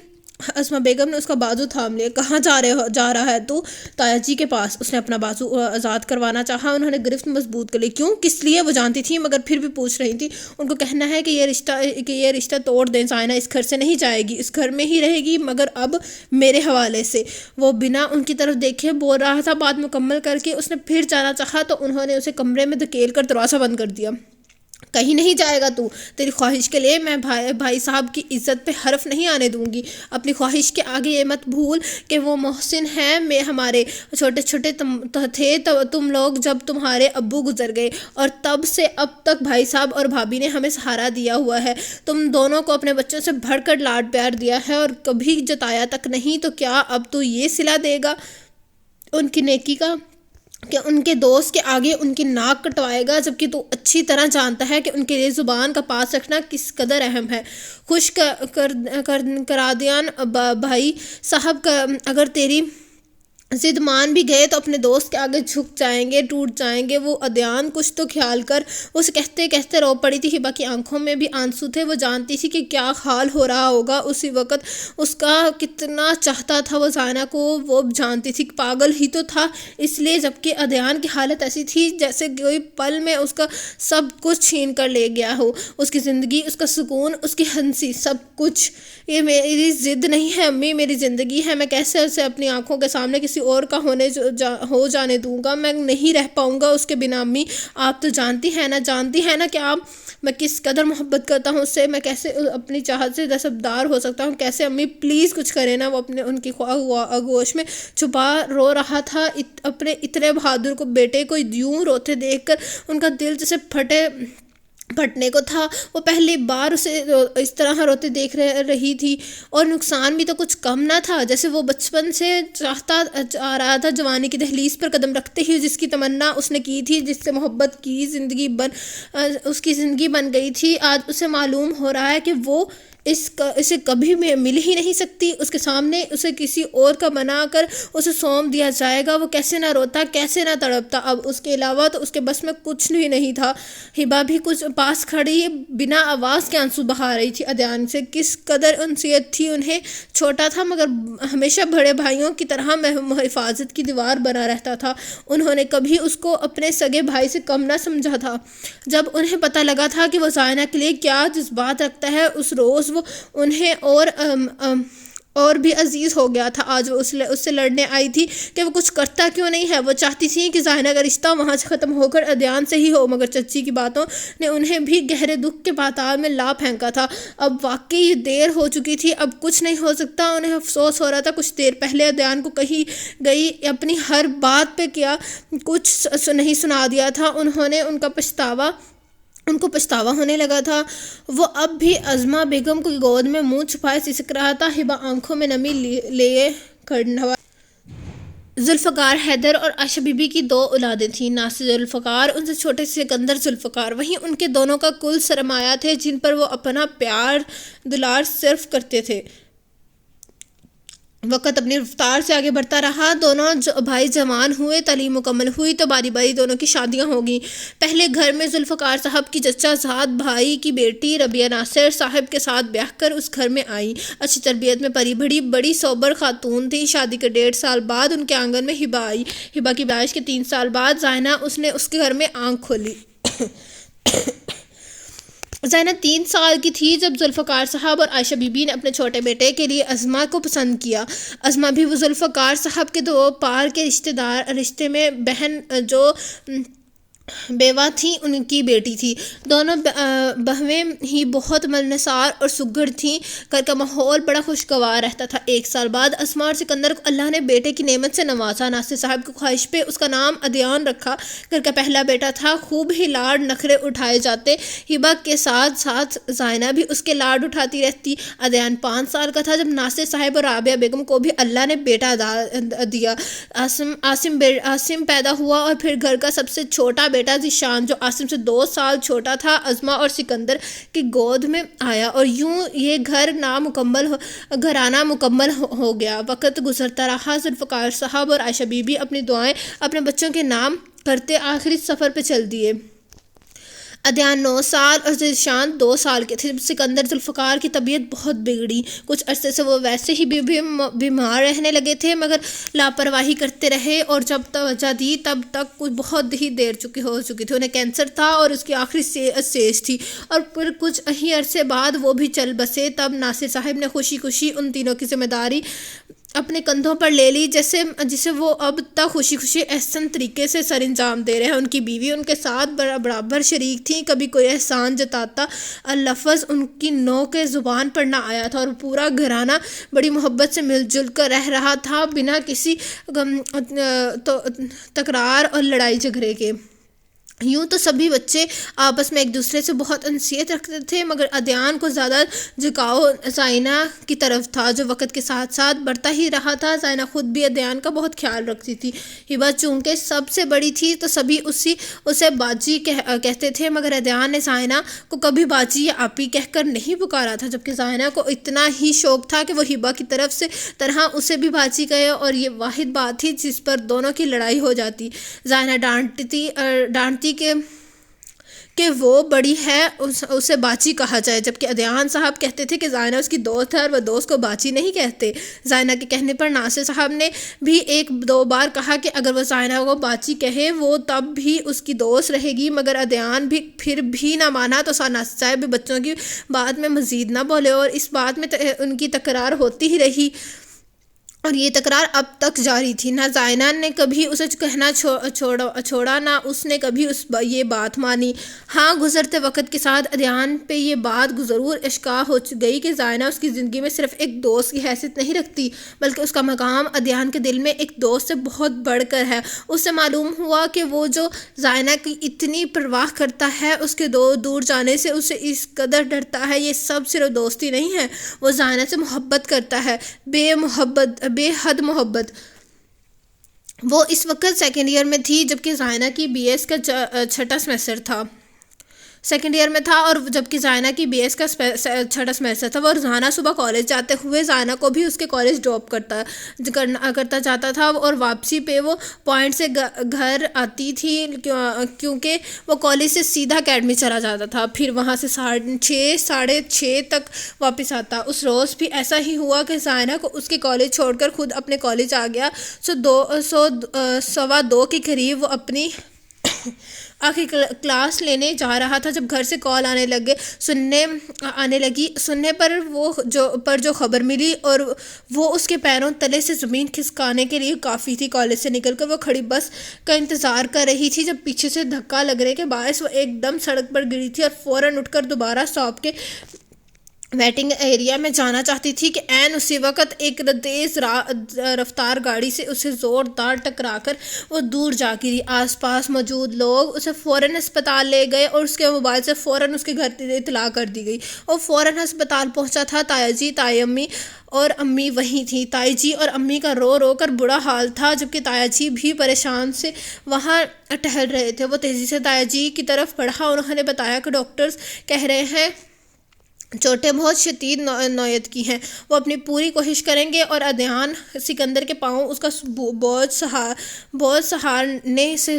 اسما بیگم نے اس کا بازو تھام لیا۔ کہاں جا رہا ہے تو؟ تایا جی کے پاس۔ اس نے اپنا بازو آزاد کروانا چاہا، انہوں نے گرفت مضبوط کر لی۔ کیوں؟ کس لیے؟ وہ جانتی تھی، مگر پھر بھی پوچھ رہی تھی۔ ان کو کہنا ہے کہ یہ رشتہ توڑ دیں۔ زائنہ اس گھر سے نہیں جائے گی، اس گھر میں ہی رہے گی، مگر اب میرے حوالے سے۔ وہ بنا ان کی طرف دیکھے بول رہا تھا۔ بات مکمل کر کے اس نے پھر جانا چاہا تو انہوں نے اسے کمرے میں دھکیل کر دروازہ بند کر دیا۔ کہیں نہیں جائے گا تو، تیری خواہش کے لیے میں بھائی صاحب کی عزت پہ حرف نہیں آنے دوں گی۔ اپنی خواہش کے آگے یہ مت بھول کہ وہ محسن ہیں، میں ہمارے چھوٹے چھوٹے تھے تم لوگ جب تمہارے ابو گزر گئے، اور تب سے اب تک بھائی صاحب اور بھابھی نے ہمیں سہارا دیا ہوا ہے۔ تم دونوں کو اپنے بچوں سے بڑھ کر لاڈ پیار دیا ہے اور کبھی جتایا تک نہیں، تو کیا اب تو یہ صلہ دے گا ان کی نیکی کا کہ ان کے دوست کے آگے ان کی ناک کٹوائے گا، جبکہ تو اچھی طرح جانتا ہے کہ ان کے لیے زبان کا پاس رکھنا کس قدر اہم ہے۔ خوش کرادیان بھائی صاحب اگر تیری ضد مان بھی گئے تو اپنے دوست کے آگے جھک جائیں گے، ٹوٹ جائیں گے۔ وہ ادیان کچھ تو خیال کر، اسے کہتے کہتے رو پڑی تھی۔ ہبا کی آنکھوں میں بھی آنسو تھے، وہ جانتی تھی کہ کیا حال ہو رہا ہوگا اسی وقت۔ اس کا کتنا چاہتا تھا وہ زائنہ کو، وہ جانتی تھی، پاگل ہی تو تھا اس لیے، جبکہ ادیان کی حالت ایسی تھی جیسے کوئی پل میں اس کا سب کچھ چھین کر لے گیا ہو، اس کی زندگی، اس کا سکون، اس کی ہنسی، سب کچھ۔ یہ میری ضد نہیں ہے امی، میری زندگی ہے، میں کیسے اسے اپنی آنکھوں کے سامنے کسی اور کا ہو جانے دوں گا؟ میں نہیں رہ پاؤں گا اس کے بنا امی۔ آپ تو جانتی ہیں نا کہ آپ میں کس قدر محبت کرتا ہوں اس سے، میں کیسے اپنی چاہت سے دستبردار ہو سکتا ہوں؟ کیسے امی پلیز کچھ کرے نا۔ وہ ان کی آغوش میں چھپا رو رہا تھا، اپنے اتنے بہادر کو بیٹے کو یوں روتے دیکھ کر ان کا دل جیسے پھٹنے کو تھا۔ وہ پہلی بار اسے اس طرح روتے دیکھ رہی تھی، اور نقصان بھی تو کچھ کم نہ تھا، جیسے وہ بچپن سے چاہتا آ رہا تھا۔ جوانی کی دہلیز پر قدم رکھتے ہی جس کی تمنا اس نے کی تھی، جس سے محبت کی اس کی زندگی بن گئی تھی، آج اسے معلوم ہو رہا ہے کہ وہ اسے کبھی مل ہی نہیں سکتی۔ اس کے سامنے اسے کسی اور کا بنا کر اسے سونپ دیا جائے گا، وہ کیسے نہ روتا، کیسے نہ تڑپتا۔ اب اس کے علاوہ تو اس کے بس میں کچھ بھی نہیں تھا۔ ہبا بھی کچھ پاس کھڑی بنا آواز کے آنسو بہا رہی تھی۔ ادیان سے کس قدر انسیت تھی انہیں، چھوٹا تھا مگر ہمیشہ بڑے بھائیوں کی طرح حفاظت کی دیوار بنا رہتا تھا۔ انہوں نے کبھی اس کو اپنے سگے بھائی سے کم نہ سمجھا تھا۔ جب انہیں پتہ لگا تھا کہ وہ زائنہ کے لیے کیا جذبات رکھتا ہے، اس روز وہ انہیں اور بھی عزیز ہو گیا تھا۔ آج وہ اس سے لڑنے آئی تھی کہ وہ کچھ کرتا کیوں نہیں ہے۔ وہ چاہتی تھی کہ زائنہ کا رشتہ وہاں سے ختم ہو کر ادیان سے ہی ہو، مگر چچی کی باتوں نے انہیں بھی گہرے دکھ کے پاتال میں لا پھینکا تھا۔ اب واقعی دیر ہو چکی تھی، اب کچھ نہیں ہو سکتا۔ انہیں افسوس ہو رہا تھا کچھ دیر پہلے ادیان کو کہی گئی اپنی ہر بات پہ کیا کچھ نہیں سنا دیا تھا۔ ان کو پچھتاوا ہونے لگا تھا۔ وہ اب بھی عظمہ بیگم کی گود میں منہ چھپائے سسک رہا تھا۔ ہبا آنکھوں میں نمی لیے کھڑا۔ ذوالفقار حیدر اور عائشہ بی بی کی 2 اولادیں تھیں، ناصر ذوالفقار، ان سے چھوٹے سکندر ذوالفقار، وہیں ان کے دونوں کا کل سرمایہ تھے جن پر وہ اپنا پیار دلار صرف کرتے تھے۔ وقت اپنی رفتار سے آگے بڑھتا رہا، دونوں بھائی جوان ہوئے، تعلیم مکمل ہوئی تو باری باری دونوں کی شادیاں ہو گئیں۔ پہلے گھر میں ذوالفقار صاحب کی چچا زاد بھائی کی بیٹی ربیہ ناصر صاحب کے ساتھ بیاہ کر اس گھر میں آئی۔ اچھی تربیت میں پلی بڑھی بڑی سوبر خاتون تھی۔ شادی کے 1.5 سال بعد ان کے آنگن میں ہبا آئی۔ ہبا کی پیدائش کے 3 سال بعد زائنہ اس کے گھر میں آنکھ کھولی۔ زائنہ 3 سال کی تھی جب ذوالفقار صاحب اور عائشہ بی بی نے اپنے چھوٹے بیٹے کے لیے عظمہ کو پسند کیا۔ عظمہ بھی وہ ذوالفقار صاحب کے 2 پار کے رشتے میں بہن جو بیوہ تھیں ان کی بیٹی تھی۔ دونوں بہویں ہی بہت ملنسار اور سگھڑ تھیں۔ گھر کا ماحول بڑا خوشگوار رہتا تھا۔ 1 سال بعد اسماء اور سکندر کو اللہ نے بیٹے کی نعمت سے نوازا۔ ناصر صاحب کی خواہش پہ اس کا نام ادیان رکھا۔ گھر کا پہلا بیٹا تھا، خوب ہی لاڈ نخرے اٹھائے جاتے۔ ہبا کے ساتھ ساتھ زائنہ بھی اس کے لاڈ اٹھاتی رہتی۔ ادیان 5 سال کا تھا جب ناصر صاحب اور رابعہ بیگم کو بھی اللہ نے بیٹا دیا۔ عاصم پیدا ہوا اور پھر گھر کا سب سے چھوٹا بیٹا ذیشان جو عاصم سے 2 سال چھوٹا تھا عظمہ اور سکندر کی گود میں آیا، اور یوں یہ گھرانہ مکمل ہو گیا۔ وقت گزرتا رہا، ذوالفقار صاحب اور عائشہ بی بی اپنی دعائیں اپنے بچوں کے نام کرتے آخری سفر پہ چل دیے۔ ادیان 9 سال اور ذیشان 2 سال کے تھے جب سکندر ذوالفقار کی طبیعت بہت بگڑی۔ کچھ عرصے سے وہ ویسے ہی بیمار رہنے لگے تھے مگر لاپرواہی کرتے رہے، اور جب توجہ دی تب تک کچھ بہت ہی دیر ہو چکی تھی۔ انہیں کینسر تھا اور اس کی آخری اسٹیج تھی، اور پھر کچھ ہی عرصے بعد وہ بھی چل بسے۔ تب ناصر صاحب نے خوشی خوشی ان تینوں کی ذمہ داری اپنے کندھوں پر لے لی، جسے وہ اب تک خوشی خوشی احسن طریقے سے سر انجام دے رہے ہیں۔ ان کی بیوی ان کے ساتھ برابر شریک تھیں، کبھی کوئی احسان جتاتا لفظ ان کی نو کے زبان پر نہ آیا تھا، اور پورا گھرانہ بڑی محبت سے مل جل کر رہ رہا تھا، بنا کسی تکرار اور لڑائی جھگڑے کے۔ یوں تو سبھی بچے آپس میں ایک دوسرے سے بہت انسیت رکھتے تھے، مگر عدنان کو زیادہ جھکاؤ زائنہ کی طرف تھا، جو وقت کے ساتھ ساتھ بڑھتا ہی رہا تھا۔ زائنہ خود بھی عدنان کا بہت خیال رکھتی تھی۔ ہبہ چونکہ سب سے بڑی تھی تو سبھی اسے باجی کہتے تھے، مگر عدنان نے زائنہ کو کبھی باجی یا آپی کہہ کر نہیں پکارا تھا، جبکہ زائنہ کو اتنا ہی شوق تھا کہ وہ ہبہ کی طرح اسے بھی باجی کہے، اور یہ واحد بات تھی جس پر دونوں کی لڑائی ہو جاتی۔ زائنہ ڈانٹتی کہ وہ بڑی ہے، اسے باچی کہا جائے، جبکہ عدنان صاحب کہتے تھے کہ زائنہ اس کی دوست ہے اور وہ دوست کو باچی نہیں کہتے۔ زائنہ کے کہنے پر ناصر صاحب نے بھی ایک دو بار کہا کہ اگر وہ زائنہ کو باچی کہے وہ تب بھی اس کی دوست رہے گی، مگر عدنان بھی پھر بھی نہ مانا، تو ناصر صاحب بھی بچوں کی بات میں مزید نہ بولے، اور اس بات میں ان کی تکرار ہوتی ہی رہی، اور یہ تکرار اب تک جاری تھی۔ نہ زائنہ نے کبھی اسے کہنا چھوڑا، نہ اس نے کبھی یہ بات مانی۔ ہاں، گزرتے وقت کے ساتھ عدنان پہ یہ بات ضرور اشاع ہو گئی کہ زائنہ اس کی زندگی میں صرف ایک دوست کی حیثیت نہیں رکھتی، بلکہ اس کا مقام عدنان کے دل میں ایک دوست سے بہت بڑھ کر ہے۔ اس سے معلوم ہوا کہ وہ جو زائنہ کی اتنی پرواہ کرتا ہے، اس کے دور جانے سے اسے اس قدر ڈرتا ہے، یہ سب صرف دوستی نہیں ہے، وہ زائنہ سے محبت کرتا ہے، بے حد محبت۔ وہ اس وقت سیکنڈ ایئر میں تھی، جبکہ زائنہ کی بی ایس کا چھٹا سیمسٹر تھا۔ سیکنڈ ایئر میں تھا، اور جبکہ زائنہ کی بی ایس کا چھٹا سیمسٹر تھا۔ وہ روزانہ صبح کالج جاتے ہوئے زائنہ کو بھی اس کے کالج ڈراپ کرتا جاتا تھا، اور واپسی پہ وہ پوائنٹ سے گھر آتی تھی، کیونکہ وہ کالج سے سیدھا اکیڈمی چلا جاتا تھا، پھر وہاں سے 6:30 تک واپس آتا۔ اس روز بھی ایسا ہی ہوا کہ زائنہ کو اس کے کالج چھوڑ کر خود اپنے کالج آ گیا۔ 2:15 کے قریب وہ اپنی آخری کلاس لینے جا رہا تھا، جب گھر سے کال آنے لگی۔ سننے پر جو خبر ملی، اور وہ اس کے پیروں تلے سے زمین کھسکانے کے لیے کافی تھی۔ کالج سے نکل کر وہ کھڑی بس کا انتظار کر رہی تھی، جب پیچھے سے دھکا لگنے کے باعث وہ ایک دم سڑک پر گری تھی، اور فوراً اٹھ کر دوبارہ اسٹاپ کے ویٹنگ ایریا میں جانا چاہتی تھی کہ عین اسی وقت ایک تیز رفتار گاڑی سے اسے زوردار ٹکرا کر وہ دور جا گری۔ آس پاس موجود لوگ اسے فوراً ہسپتال لے گئے، اور اس کے موبائل سے فوراً اس کے گھر اطلاع کر دی گئی۔ وہ فوراً ہسپتال پہنچا تھا۔ تایا جی، تائی امی اور امی وہیں تھیں۔ تائی جی اور امی کا رو کر برا حال تھا، جبکہ تایا جی بھی پریشان سے وہاں ٹہل رہے تھے۔ وہ تیزی سے تایا جی کی طرف بڑھا، انہوں نے بتایا کہ ڈاکٹرز کہہ رہے ہیں چوٹیں بہت شدید نوعیت کی ہیں، وہ اپنی پوری کوشش کریں گے۔ اور عدنان سکندر کے پاؤں اس کا بوجھ سہارنے سے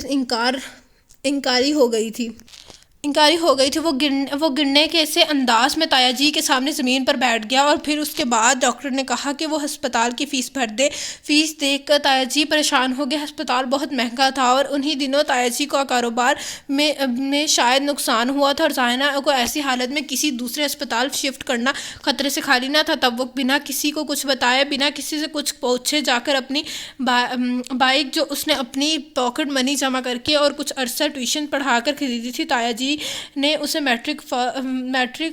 انکاری ہو گئی تھی۔ وہ گرنے کے سے انداز میں تایا جی کے سامنے زمین پر بیٹھ گیا، اور پھر اس کے بعد ڈاکٹر نے کہا کہ وہ ہسپتال کی فیس بھر دے۔ فیس دیکھ کر تایا جی پریشان ہو گئے۔ ہسپتال بہت مہنگا تھا، اور انہی دنوں تایا جی کو کاروبار میں شاید نقصان ہوا تھا، اور زائنہ کو ایسی حالت میں کسی دوسرے ہسپتال شفٹ کرنا خطرے سے خالی نہ تھا۔ تب وہ بنا کسی کو کچھ بتائے، بنا کسی سے کچھ پوچھے جا کر اپنی بائک، جو اس نے اپنی پاکٹ منی جمع کر کے اور کچھ عرصہ ٹیوشن پڑھا کر خریدی تھی، تایا جی نے اسے میٹرک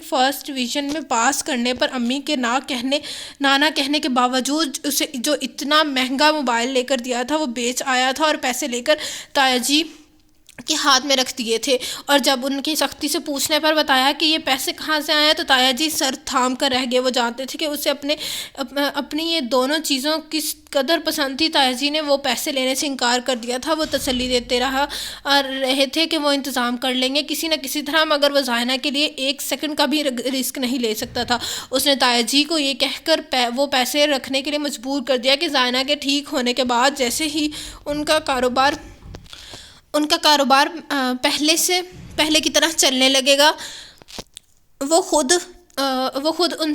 فرسٹ ڈویژن میں پاس کرنے پر امی کے نہ کہنے کے باوجود اسے جو اتنا مہنگا موبائل لے کر دیا تھا وہ بیچ آیا تھا، اور پیسے لے کر تایا جی کے ہاتھ میں رکھ دیے تھے۔ اور جب ان کی سختی سے پوچھنے پر بتایا کہ یہ پیسے کہاں سے آئے ہیں، تو تایا جی سر تھام کر رہ گئے۔ وہ جانتے تھے کہ اسے اپنی یہ دونوں چیزوں کس قدر پسند تھی۔ تایا جی نے وہ پیسے لینے سے انکار کر دیا تھا۔ وہ تسلی دیتے رہے تھے کہ وہ انتظام کر لیں گے کسی نہ کسی طرح، مگر وہ زائنہ کے لیے ایک سیکنڈ کا بھی رسک نہیں لے سکتا تھا۔ اس نے تایا جی کو یہ کہہ کر وہ پیسے رکھنے کے لیے مجبور کر دیا کہ زائنہ کے ٹھیک ہونے کے بعد جیسے ہی ان کا کاروبار پہلے کی طرح چلنے لگے گا، وہ خود وہ خود ان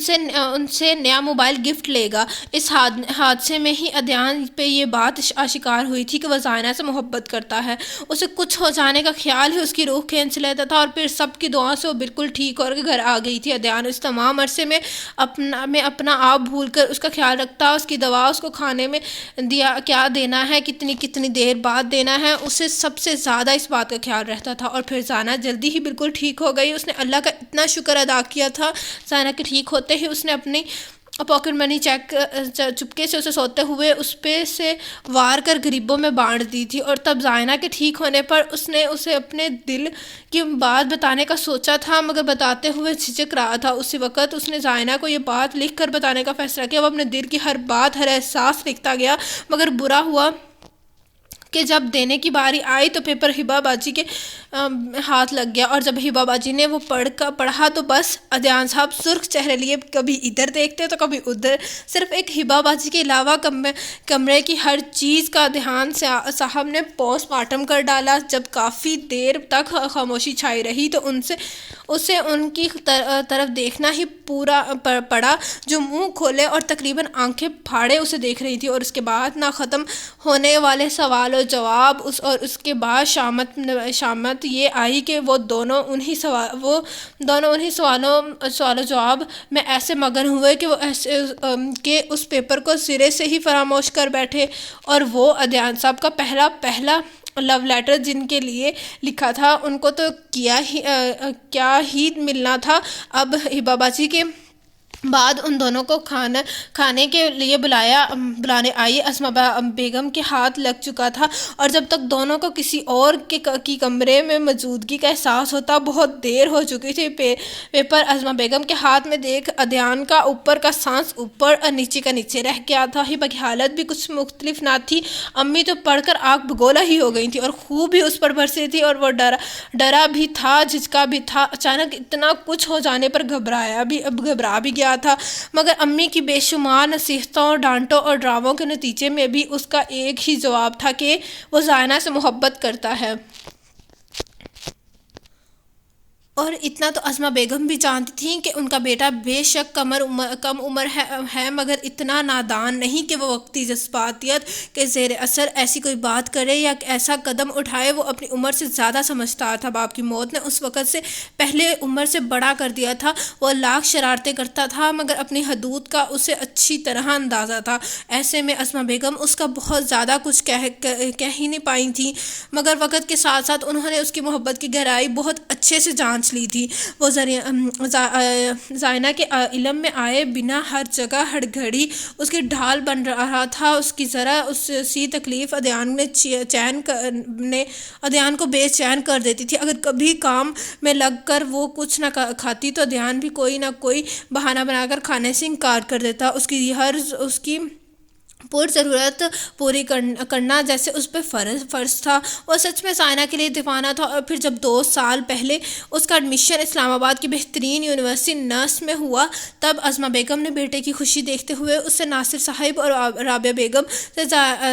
سے نیا موبائل گفٹ لے گا۔ اس حادثے میں ہی عدنان پہ یہ بات آشکار ہوئی تھی کہ وہ زائنہ سے محبت کرتا ہے۔ اسے کچھ ہو جانے کا خیال ہی اس کی روح کھینچ لیتا تھا، اور پھر سب کی دعاؤں سے وہ بالکل ٹھیک ہو کر گھر آ گئی تھی۔ عدنان اس تمام عرصے میں اپنا آپ بھول کر اس کا خیال رکھتا، اس کی دوا اس کو کھانے میں کیا دینا ہے، کتنی دیر بعد دینا ہے، اسے سب سے زیادہ اس بات کا خیال رہتا تھا۔ اور پھر زائنہ جلدی ہی بالکل ٹھیک ہو گئی۔ اس نے اللہ کا اتنا شکر ادا کیا تھا۔ زائنہ کے ٹھیک ہوتے ہی اس نے اپنی پاکٹ منی چپکے سے اسے سوتے ہوئے اس پہ سے وار کر غریبوں میں بانٹ دی تھی، اور تب زائنہ کے ٹھیک ہونے پر اس نے اسے اپنے دل کی بات بتانے کا سوچا تھا، مگر بتاتے ہوئے جھجک رہا تھا۔ اسی وقت اس نے زائنہ کو یہ بات لکھ کر بتانے کا فیصلہ کیا۔ وہ اپنے دل کی ہر بات، ہر احساس لکھتا گیا، مگر برا ہوا کہ جب دینے کی باری آئی تو پیپر ہبا باجی کے ہاتھ لگ گیا، اور جب ہبا باجی نے وہ پڑھا تو بس عدنان صاحب سرخ چہرے لیے کبھی ادھر دیکھتے تو کبھی ادھر۔ صرف ایک ہبا باجی کے علاوہ کمرے کی ہر چیز کا عدنان صاحب نے پوسٹ مارٹم کر ڈالا۔ جب کافی دیر تک خاموشی چھائی رہی تو اسے ان کی طرف دیکھنا ہی پڑا، جو منہ کھولے اور تقریباً آنکھیں پھاڑے اسے دیکھ رہی تھی، اور اس کے بعد نہ ختم ہونے والے سوال و جواب، اور اس کے بعد شامت یہ آئی کہ وہ دونوں انہی سوال و جواب میں ایسے مگن ہوئے کہ اس پیپر کو سرے سے ہی فراموش کر بیٹھے، اور وہ عدنان صاحب کا پہلا لو لیٹر جن کے لیے لکھا تھا ان کو تو کیا ہی ملنا تھا۔ اب ہبا باجی کے بعد ان دونوں کو کھانے کے لیے بلانے آئی اسما بیگم کے ہاتھ لگ چکا تھا، اور جب تک دونوں کو کسی اور کی کمرے میں موجودگی کا احساس ہوتا بہت دیر ہو چکی تھی۔ پیپر اسما بیگم کے ہاتھ میں دیکھ عدنان کا اوپر کا سانس اوپر اور نیچے کا نیچے رہ گیا تھا۔ ہبا کی حالت بھی کچھ مختلف نہ تھی۔ امی تو پڑھ کر آنکھ بگولا ہی ہو گئی تھی، اور خوب ہی اس پر برسی تھی، اور وہ ڈرا بھی تھا، جھجکا بھی تھا۔ اچانک اتنا کچھ ہو جانے پر گھبرا بھی گیا تھا، مگر امی کی بے شمار نصیحتوں، ڈانٹوں اور ڈراموں کے نتیجے میں بھی اس کا ایک ہی جواب تھا کہ وہ زائنہ سے محبت کرتا ہے۔ اور اتنا تو اسما بیگم بھی جانتی تھیں کہ ان کا بیٹا بے شک کم عمر ہے، مگر اتنا نادان نہیں کہ وہ وقتی جذباتیت کے زیر اثر ایسی کوئی بات کرے یا ایسا قدم اٹھائے۔ وہ اپنی عمر سے زیادہ سمجھدار تھا۔ باپ کی موت نے اس وقت سے پہلے عمر سے بڑا کر دیا تھا۔ وہ لاکھ شرارتیں کرتا تھا، مگر اپنی حدود کا اسے اچھی طرح اندازہ تھا۔ ایسے میں اسما بیگم اس کا بہت زیادہ کچھ کہہ ہی نہیں پائی تھیں، مگر وقت کے ساتھ ساتھ انہوں نے اس کی محبت کی گہرائی بہت اچھے سے جانچ لی تھی۔ وہ زائنہ کے علم میں آئے بنا ہر جگہ ہر گھڑی اس کی ڈھال بن رہا تھا۔ اس کی ذرا سی تکلیف عدنان کو بے چین کر دیتی تھی۔ اگر کبھی کام میں لگ کر وہ کچھ نہ کھاتی تو عدنان بھی کوئی نہ کوئی بہانہ بنا کر کھانے سے انکار کر دیتا۔ اس کی پر ضرورت پوری کرنا جیسے اس پہ فرض تھا۔ وہ سچ میں زائنہ کے لیے دیوانہ تھا۔ اور پھر جب 2 سال پہلے اس کا ایڈمیشن اسلام آباد کی بہترین یونیورسٹی نرس میں ہوا، تب اسما بیگم نے بیٹے کی خوشی دیکھتے ہوئے اس سے ناصر صاحب اور رابعہ بیگم سے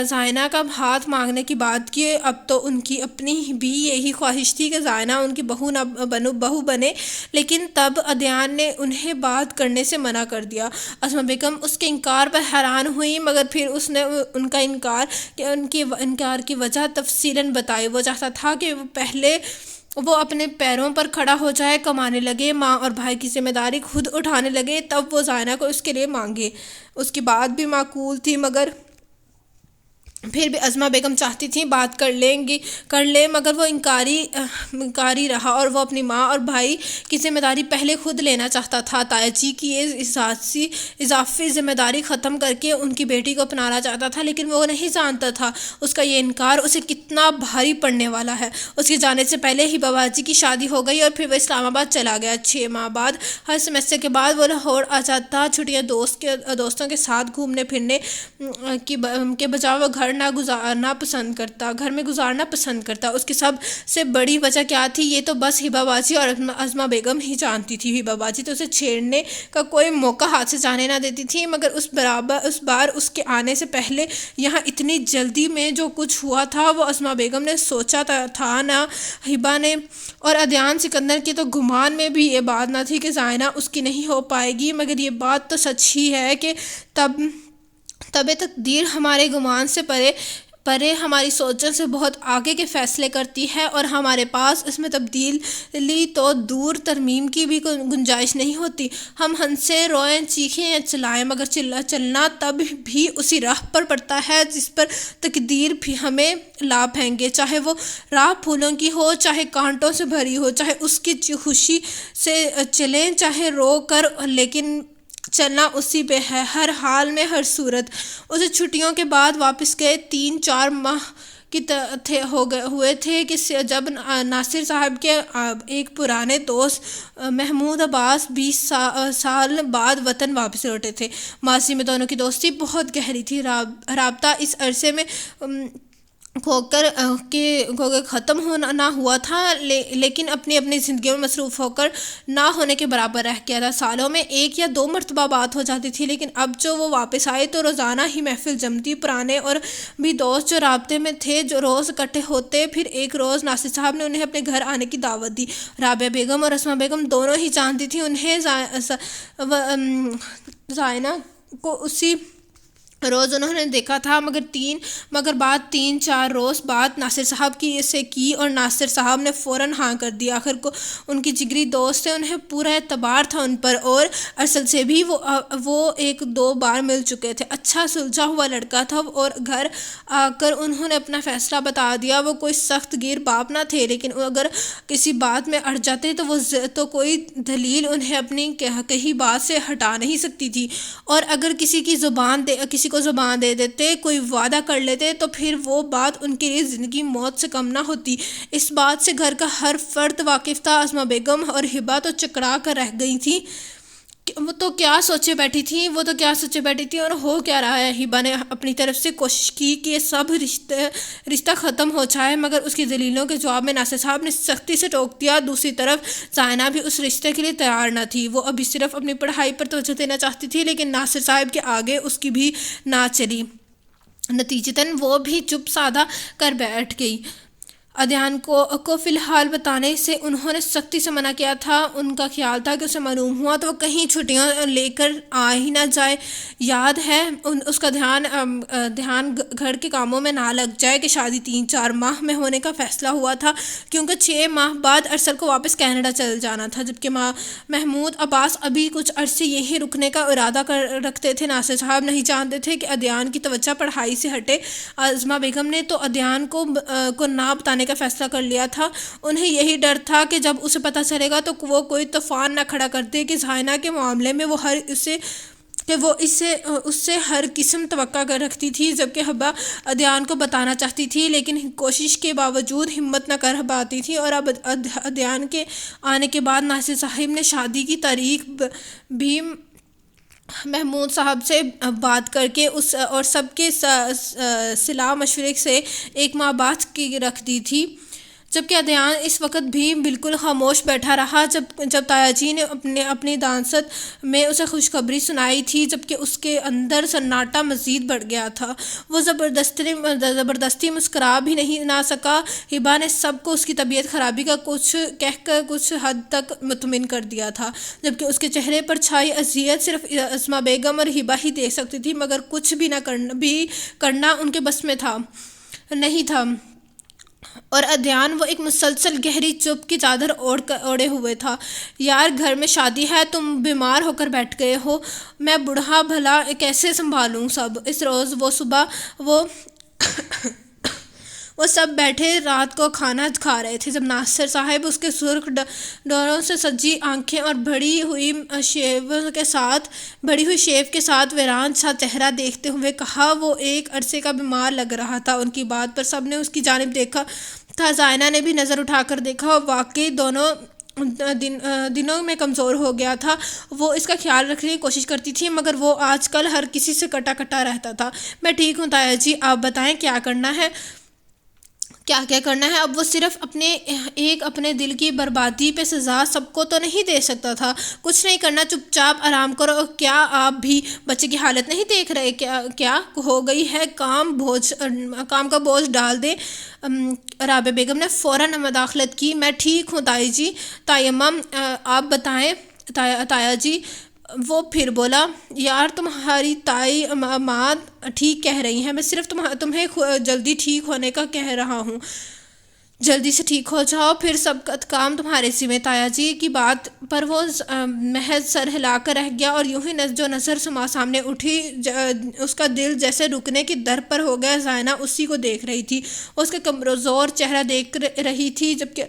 زائنہ کا ہاتھ مانگنے کی بات کی۔ اب تو ان کی اپنی بھی یہی خواہش تھی کہ زائنہ ان کی بہو بنے، لیکن تب عدنان نے انہیں بات کرنے سے منع کر دیا۔ اسما بیگم اس کے انکار پر حیران ہوئی، مگر پھر اس نے ان کا انکار کی وجہ تفصیلاً بتائی۔ وہ چاہتا تھا کہ پہلے وہ اپنے پیروں پر کھڑا ہو جائے، کمانے لگے، ماں اور بھائی کی ذمہ داری خود اٹھانے لگے، تب وہ زائنہ کو اس کے لیے مانگے۔ اس کی بات بھی معقول تھی، مگر پھر بھی اسما بیگم چاہتی تھیں بات کر لیں، مگر وہ انکاری رہا، اور وہ اپنی ماں اور بھائی کی ذمہ داری پہلے خود لینا چاہتا تھا۔ تایا جی کی یہ اضافی ذمہ داری ختم کر کے ان کی بیٹی کو اپنانا چاہتا تھا، لیکن وہ نہیں جانتا تھا اس کا یہ انکار اسے کتنا بھاری پڑنے والا ہے۔ اس کی جانے سے پہلے ہی بابا جی کی شادی ہو گئی، اور پھر وہ اسلام آباد چلا گیا۔ 6 ماہ بعد ہر سیمسٹر کے بعد وہ لاہور آ جاتا۔ چھٹیاں دوستوں کے ساتھ گھومنے پھرنے کے بجائے وہ گھر گزارنا پسند کرتا، گھر میں گزارنا پسند کرتا۔ اس کی سب سے بڑی وجہ کیا تھی؟ یہ تو بس ہبہ بازی اور عظمہ بیگم ہی جانتی تھی۔ ہبہ بازی تو اسے چھیڑنے کا کوئی موقع ہاتھ سے جانے نہ دیتی تھی، مگر اس بار اس کے آنے سے پہلے یہاں اتنی جلدی میں جو کچھ ہوا تھا وہ عظمہ بیگم نے سوچا تھا نہ ہبہ نے، اور عدنان سکندر کے تو گمان میں بھی یہ بات نہ تھی کہ زائنہ اس کی نہیں ہو پائے گی، مگر یہ بات تو سچ ہی ہے کہ تب تقدیر ہمارے گمان سے پرے ہماری سوچوں سے بہت آگے کے فیصلے کرتی ہے، اور ہمارے پاس اس میں تبدیلی تو دور ترمیم کی بھی گنجائش نہیں ہوتی۔ ہم ہنسیں، روئیں، چیخیں یا چلائیں، مگر چلنا تب بھی اسی راہ پر پڑتا ہے جس پر تقدیر بھی ہمیں لا پھینکے، چاہے وہ راہ پھولوں کی ہو، چاہے کانٹوں سے بھری ہو، چاہے اس کی خوشی سے چلیں، چاہے رو کر، لیکن چلنا اسی پہ ہے، ہر حال میں، ہر صورت۔ اسے چھٹیوں کے بعد واپس گئے 3-4 ماہ ہوئے تھے کہ جب ناصر صاحب کے ایک پرانے دوست محمود عباس 20 سال بعد وطن واپس لوٹے تھے۔ ماضی میں دونوں کی دوستی بہت گہری تھی، رابطہ اس عرصے میں کھو کر ختم نہ ہوا تھا، لیکن اپنی زندگیوں میں مصروف ہو کر نہ ہونے کے برابر رہ گیا تھا۔ سالوں میں 1 یا 2 مرتبہ بات ہو جاتی تھی، لیکن اب جو وہ واپس آئے تو روزانہ ہی محفل جمتی۔ پرانے اور بھی دوست جو رابطے میں تھے جو روز اکٹھے ہوتے۔ پھر ایک روز ناصر صاحب نے انہیں اپنے گھر آنے کی دعوت دی۔ رابعہ بیگم اور اسماء بیگم دونوں ہی جانتی تھیں انہیں زائنہ کو اسی روز انہوں نے دیکھا تھا، مگر بات 3-4 روز بعد ناصر صاحب سے کی اور ناصر صاحب نے فوراً ہاں کر دی۔ آخر کو ان کی جگری دوست تھے، انہیں پورا اعتبار تھا ان پر، اور ارسل سے بھی وہ 1-2 بار مل چکے تھے۔ اچھا سلجھا ہوا لڑکا تھا، اور گھر آ کر انہوں نے اپنا فیصلہ بتا دیا۔ وہ کوئی سخت گیر باپ نہ تھے، لیکن اگر کسی بات میں اڑ جاتے تو کوئی دلیل انہیں اپنی کہی بات سے ہٹا نہیں سکتی تھی، اور اگر کسی کو زبان دے دیتے، کوئی وعدہ کر لیتے، تو پھر وہ بات ان کے لیے زندگی موت سے کم نہ ہوتی۔ اس بات سے گھر کا ہر فرد واقف تھا۔ اسماء بیگم اور ہبہ تو چکرا کر رہ گئی تھیں، وہ تو کیا سوچے بیٹھی تھی اور ہو کیا رہا ہے۔ ہبہ نے اپنی طرف سے کوشش کی کہ یہ سب رشتہ ختم ہو جائے، مگر اس کی دلیلوں کے جواب میں ناصر صاحب نے سختی سے ٹوک دیا۔ دوسری طرف زائنہ بھی اس رشتے کے لیے تیار نہ تھی، وہ ابھی صرف اپنی پڑھائی پر توجہ دینا چاہتی تھی، لیکن ناصر صاحب کے آگے اس کی بھی نہ چلی۔ نتیجتاً وہ بھی چپ سادہ کر بیٹھ گئی۔ عدنان کو فی الحال بتانے سے انہوں نے سختی سے منع کیا تھا۔ ان کا خیال تھا کہ اسے معلوم ہوا تو وہ کہیں چھٹیاں لے کر آ ہی نہ جائے۔ یاد ہے اس کا دھیان گھر کے کاموں میں نہ لگ جائے کہ شادی 3-4 ماہ میں ہونے کا فیصلہ ہوا تھا، کیونکہ 6 ماہ بعد ارسل کو واپس کینیڈا چل جانا تھا، جبکہ محمود عباس ابھی کچھ عرصے یہیں رکنے کا ارادہ رکھتے تھے۔ ناصر صاحب نہیں جانتے تھے کہ عدنان کی توجہ پڑھائی سے ہٹے۔ عظمہ بیگم نے تو عدنان کو نہ بتانے کا فیصلہ کر لیا تھا۔ انہیں یہی ڈر تھا کہ جب اسے پتہ چلے گا تو وہ کوئی طوفان نہ کھڑا کر دے کہ زائنہ کے معاملے میں وہ اس سے ہر قسم توقع کر رکھتی تھی، جبکہ ہبہ عدنان کو بتانا چاہتی تھی، لیکن کوشش کے باوجود ہمت نہ کر پاتی تھی۔ اور اب عدنان کے آنے کے بعد ناصر صاحب نے شادی کی تاریخ بھی محمود صاحب سے بات کر کے اور سب کے صلاح مشورے سے 1 ماہ بعد کی رکھ دی تھی، جبکہ عدنان اس وقت بھی بالکل خاموش بیٹھا رہا۔ جب تایا جی نے اپنی دانست میں اسے خوشخبری سنائی تھی، جبکہ اس کے اندر سناٹا مزید بڑھ گیا تھا، وہ زبردستی مسکرا بھی نہ سکا۔ ہبہ نے سب کو اس کی طبیعت خرابی کا کچھ کہہ کر کچھ حد تک مطمئن کر دیا تھا، جبکہ اس کے چہرے پر چھائی اذیت صرف اسماء بیگم اور ہبہ ہی دیکھ سکتی تھی، مگر کچھ بھی کرنا ان کے بس میں نہیں تھا۔ اور عدنان وہ ایک مسلسل گہری چپ کی چادر اوڑھے ہوئے تھا۔ یار گھر میں شادی ہے، تم بیمار ہو کر بیٹھ گئے ہو، میں بوڑھا بھلا کیسے سنبھالوں سب۔ اس روز وہ سب بیٹھے رات کو کھانا کھا رہے تھے، جب ناصر صاحب اس کے سرخ ڈوروں سے سجی آنکھیں اور بڑھی ہوئی شیو کے ساتھ ویران سا چہرہ دیکھتے ہوئے کہا۔ وہ ایک عرصے کا بیمار لگ رہا تھا۔ ان کی بات پر سب نے اس کی جانب دیکھا تھا۔ زائنہ نے بھی نظر اٹھا کر دیکھا، اور واقعی دونوں دنوں میں کمزور ہو گیا تھا۔ وہ اس کا خیال رکھنے کی کوشش کرتی تھی مگر وہ آج کل ہر کسی سے کٹا کٹا رہتا تھا۔ میں ٹھیک ہوں تایا جی، آپ بتائیں کیا کرنا ہے؟ کیا کرنا ہے؟ اب وہ صرف اپنے دل کی بربادی پہ سزا سب کو تو نہیں دے سکتا تھا۔ کچھ نہیں کرنا، چپ چاپ آرام کرو۔ کیا آپ بھی بچے کی حالت نہیں دیکھ رہے؟ کیا ہو گئی ہے؟ کام کا بوجھ ڈال دیں۔ رابعہ بیگم نے فوراً مداخلت کی۔ میں ٹھیک ہوں تائی جی۔ تائیمہ آپ بتائیں تایا جی۔ وہ پھر بولا، یار تمہاری تائی ماں ٹھیک کہہ رہی ہیں، میں صرف تمہیں جلدی ٹھیک ہونے کا کہہ رہا ہوں۔ جلدی سے ٹھیک ہو جاؤ، پھر سب کام تمہارے ذمہ۔ تایا جی کی بات پر وہ محض سر ہلا کر رہ گیا اور یوں ہی جو نظر سامنے اٹھی اس کا دل جیسے رکنے کی در پر ہو گیا۔ زائنہ اسی کو دیکھ رہی تھی، اس کا کمزور چہرہ دیکھ رہی تھی، جبکہ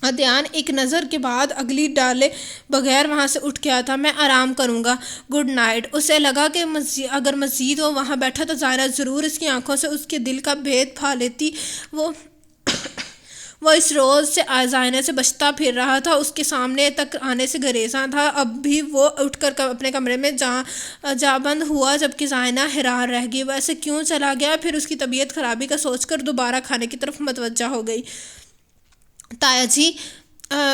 عدنان ایک نظر کے بعد اگلی ڈالے بغیر وہاں سے اٹھ گیا تھا۔ میں آرام کروں گا، گڈ نائٹ۔ اسے لگا کہ اگر مزید وہ وہاں بیٹھا تو زائنہ ضرور اس کی آنکھوں سے اس کے دل کا بھید پھا لیتی۔ وہ اس روز سے زائنہ سے بچتا پھر رہا تھا، اس کے سامنے تک آنے سے گریزاں تھا۔ اب بھی وہ اٹھ کر اپنے کمرے میں جا بند ہوا، جبکہ زائنہ حیران رہ گئی، وہ ایسے کیوں چلا گیا؟ پھر اس کی طبیعت خرابی کا سوچ کر دوبارہ کھانے کی طرف متوجہ ہو گئی۔ تایا جی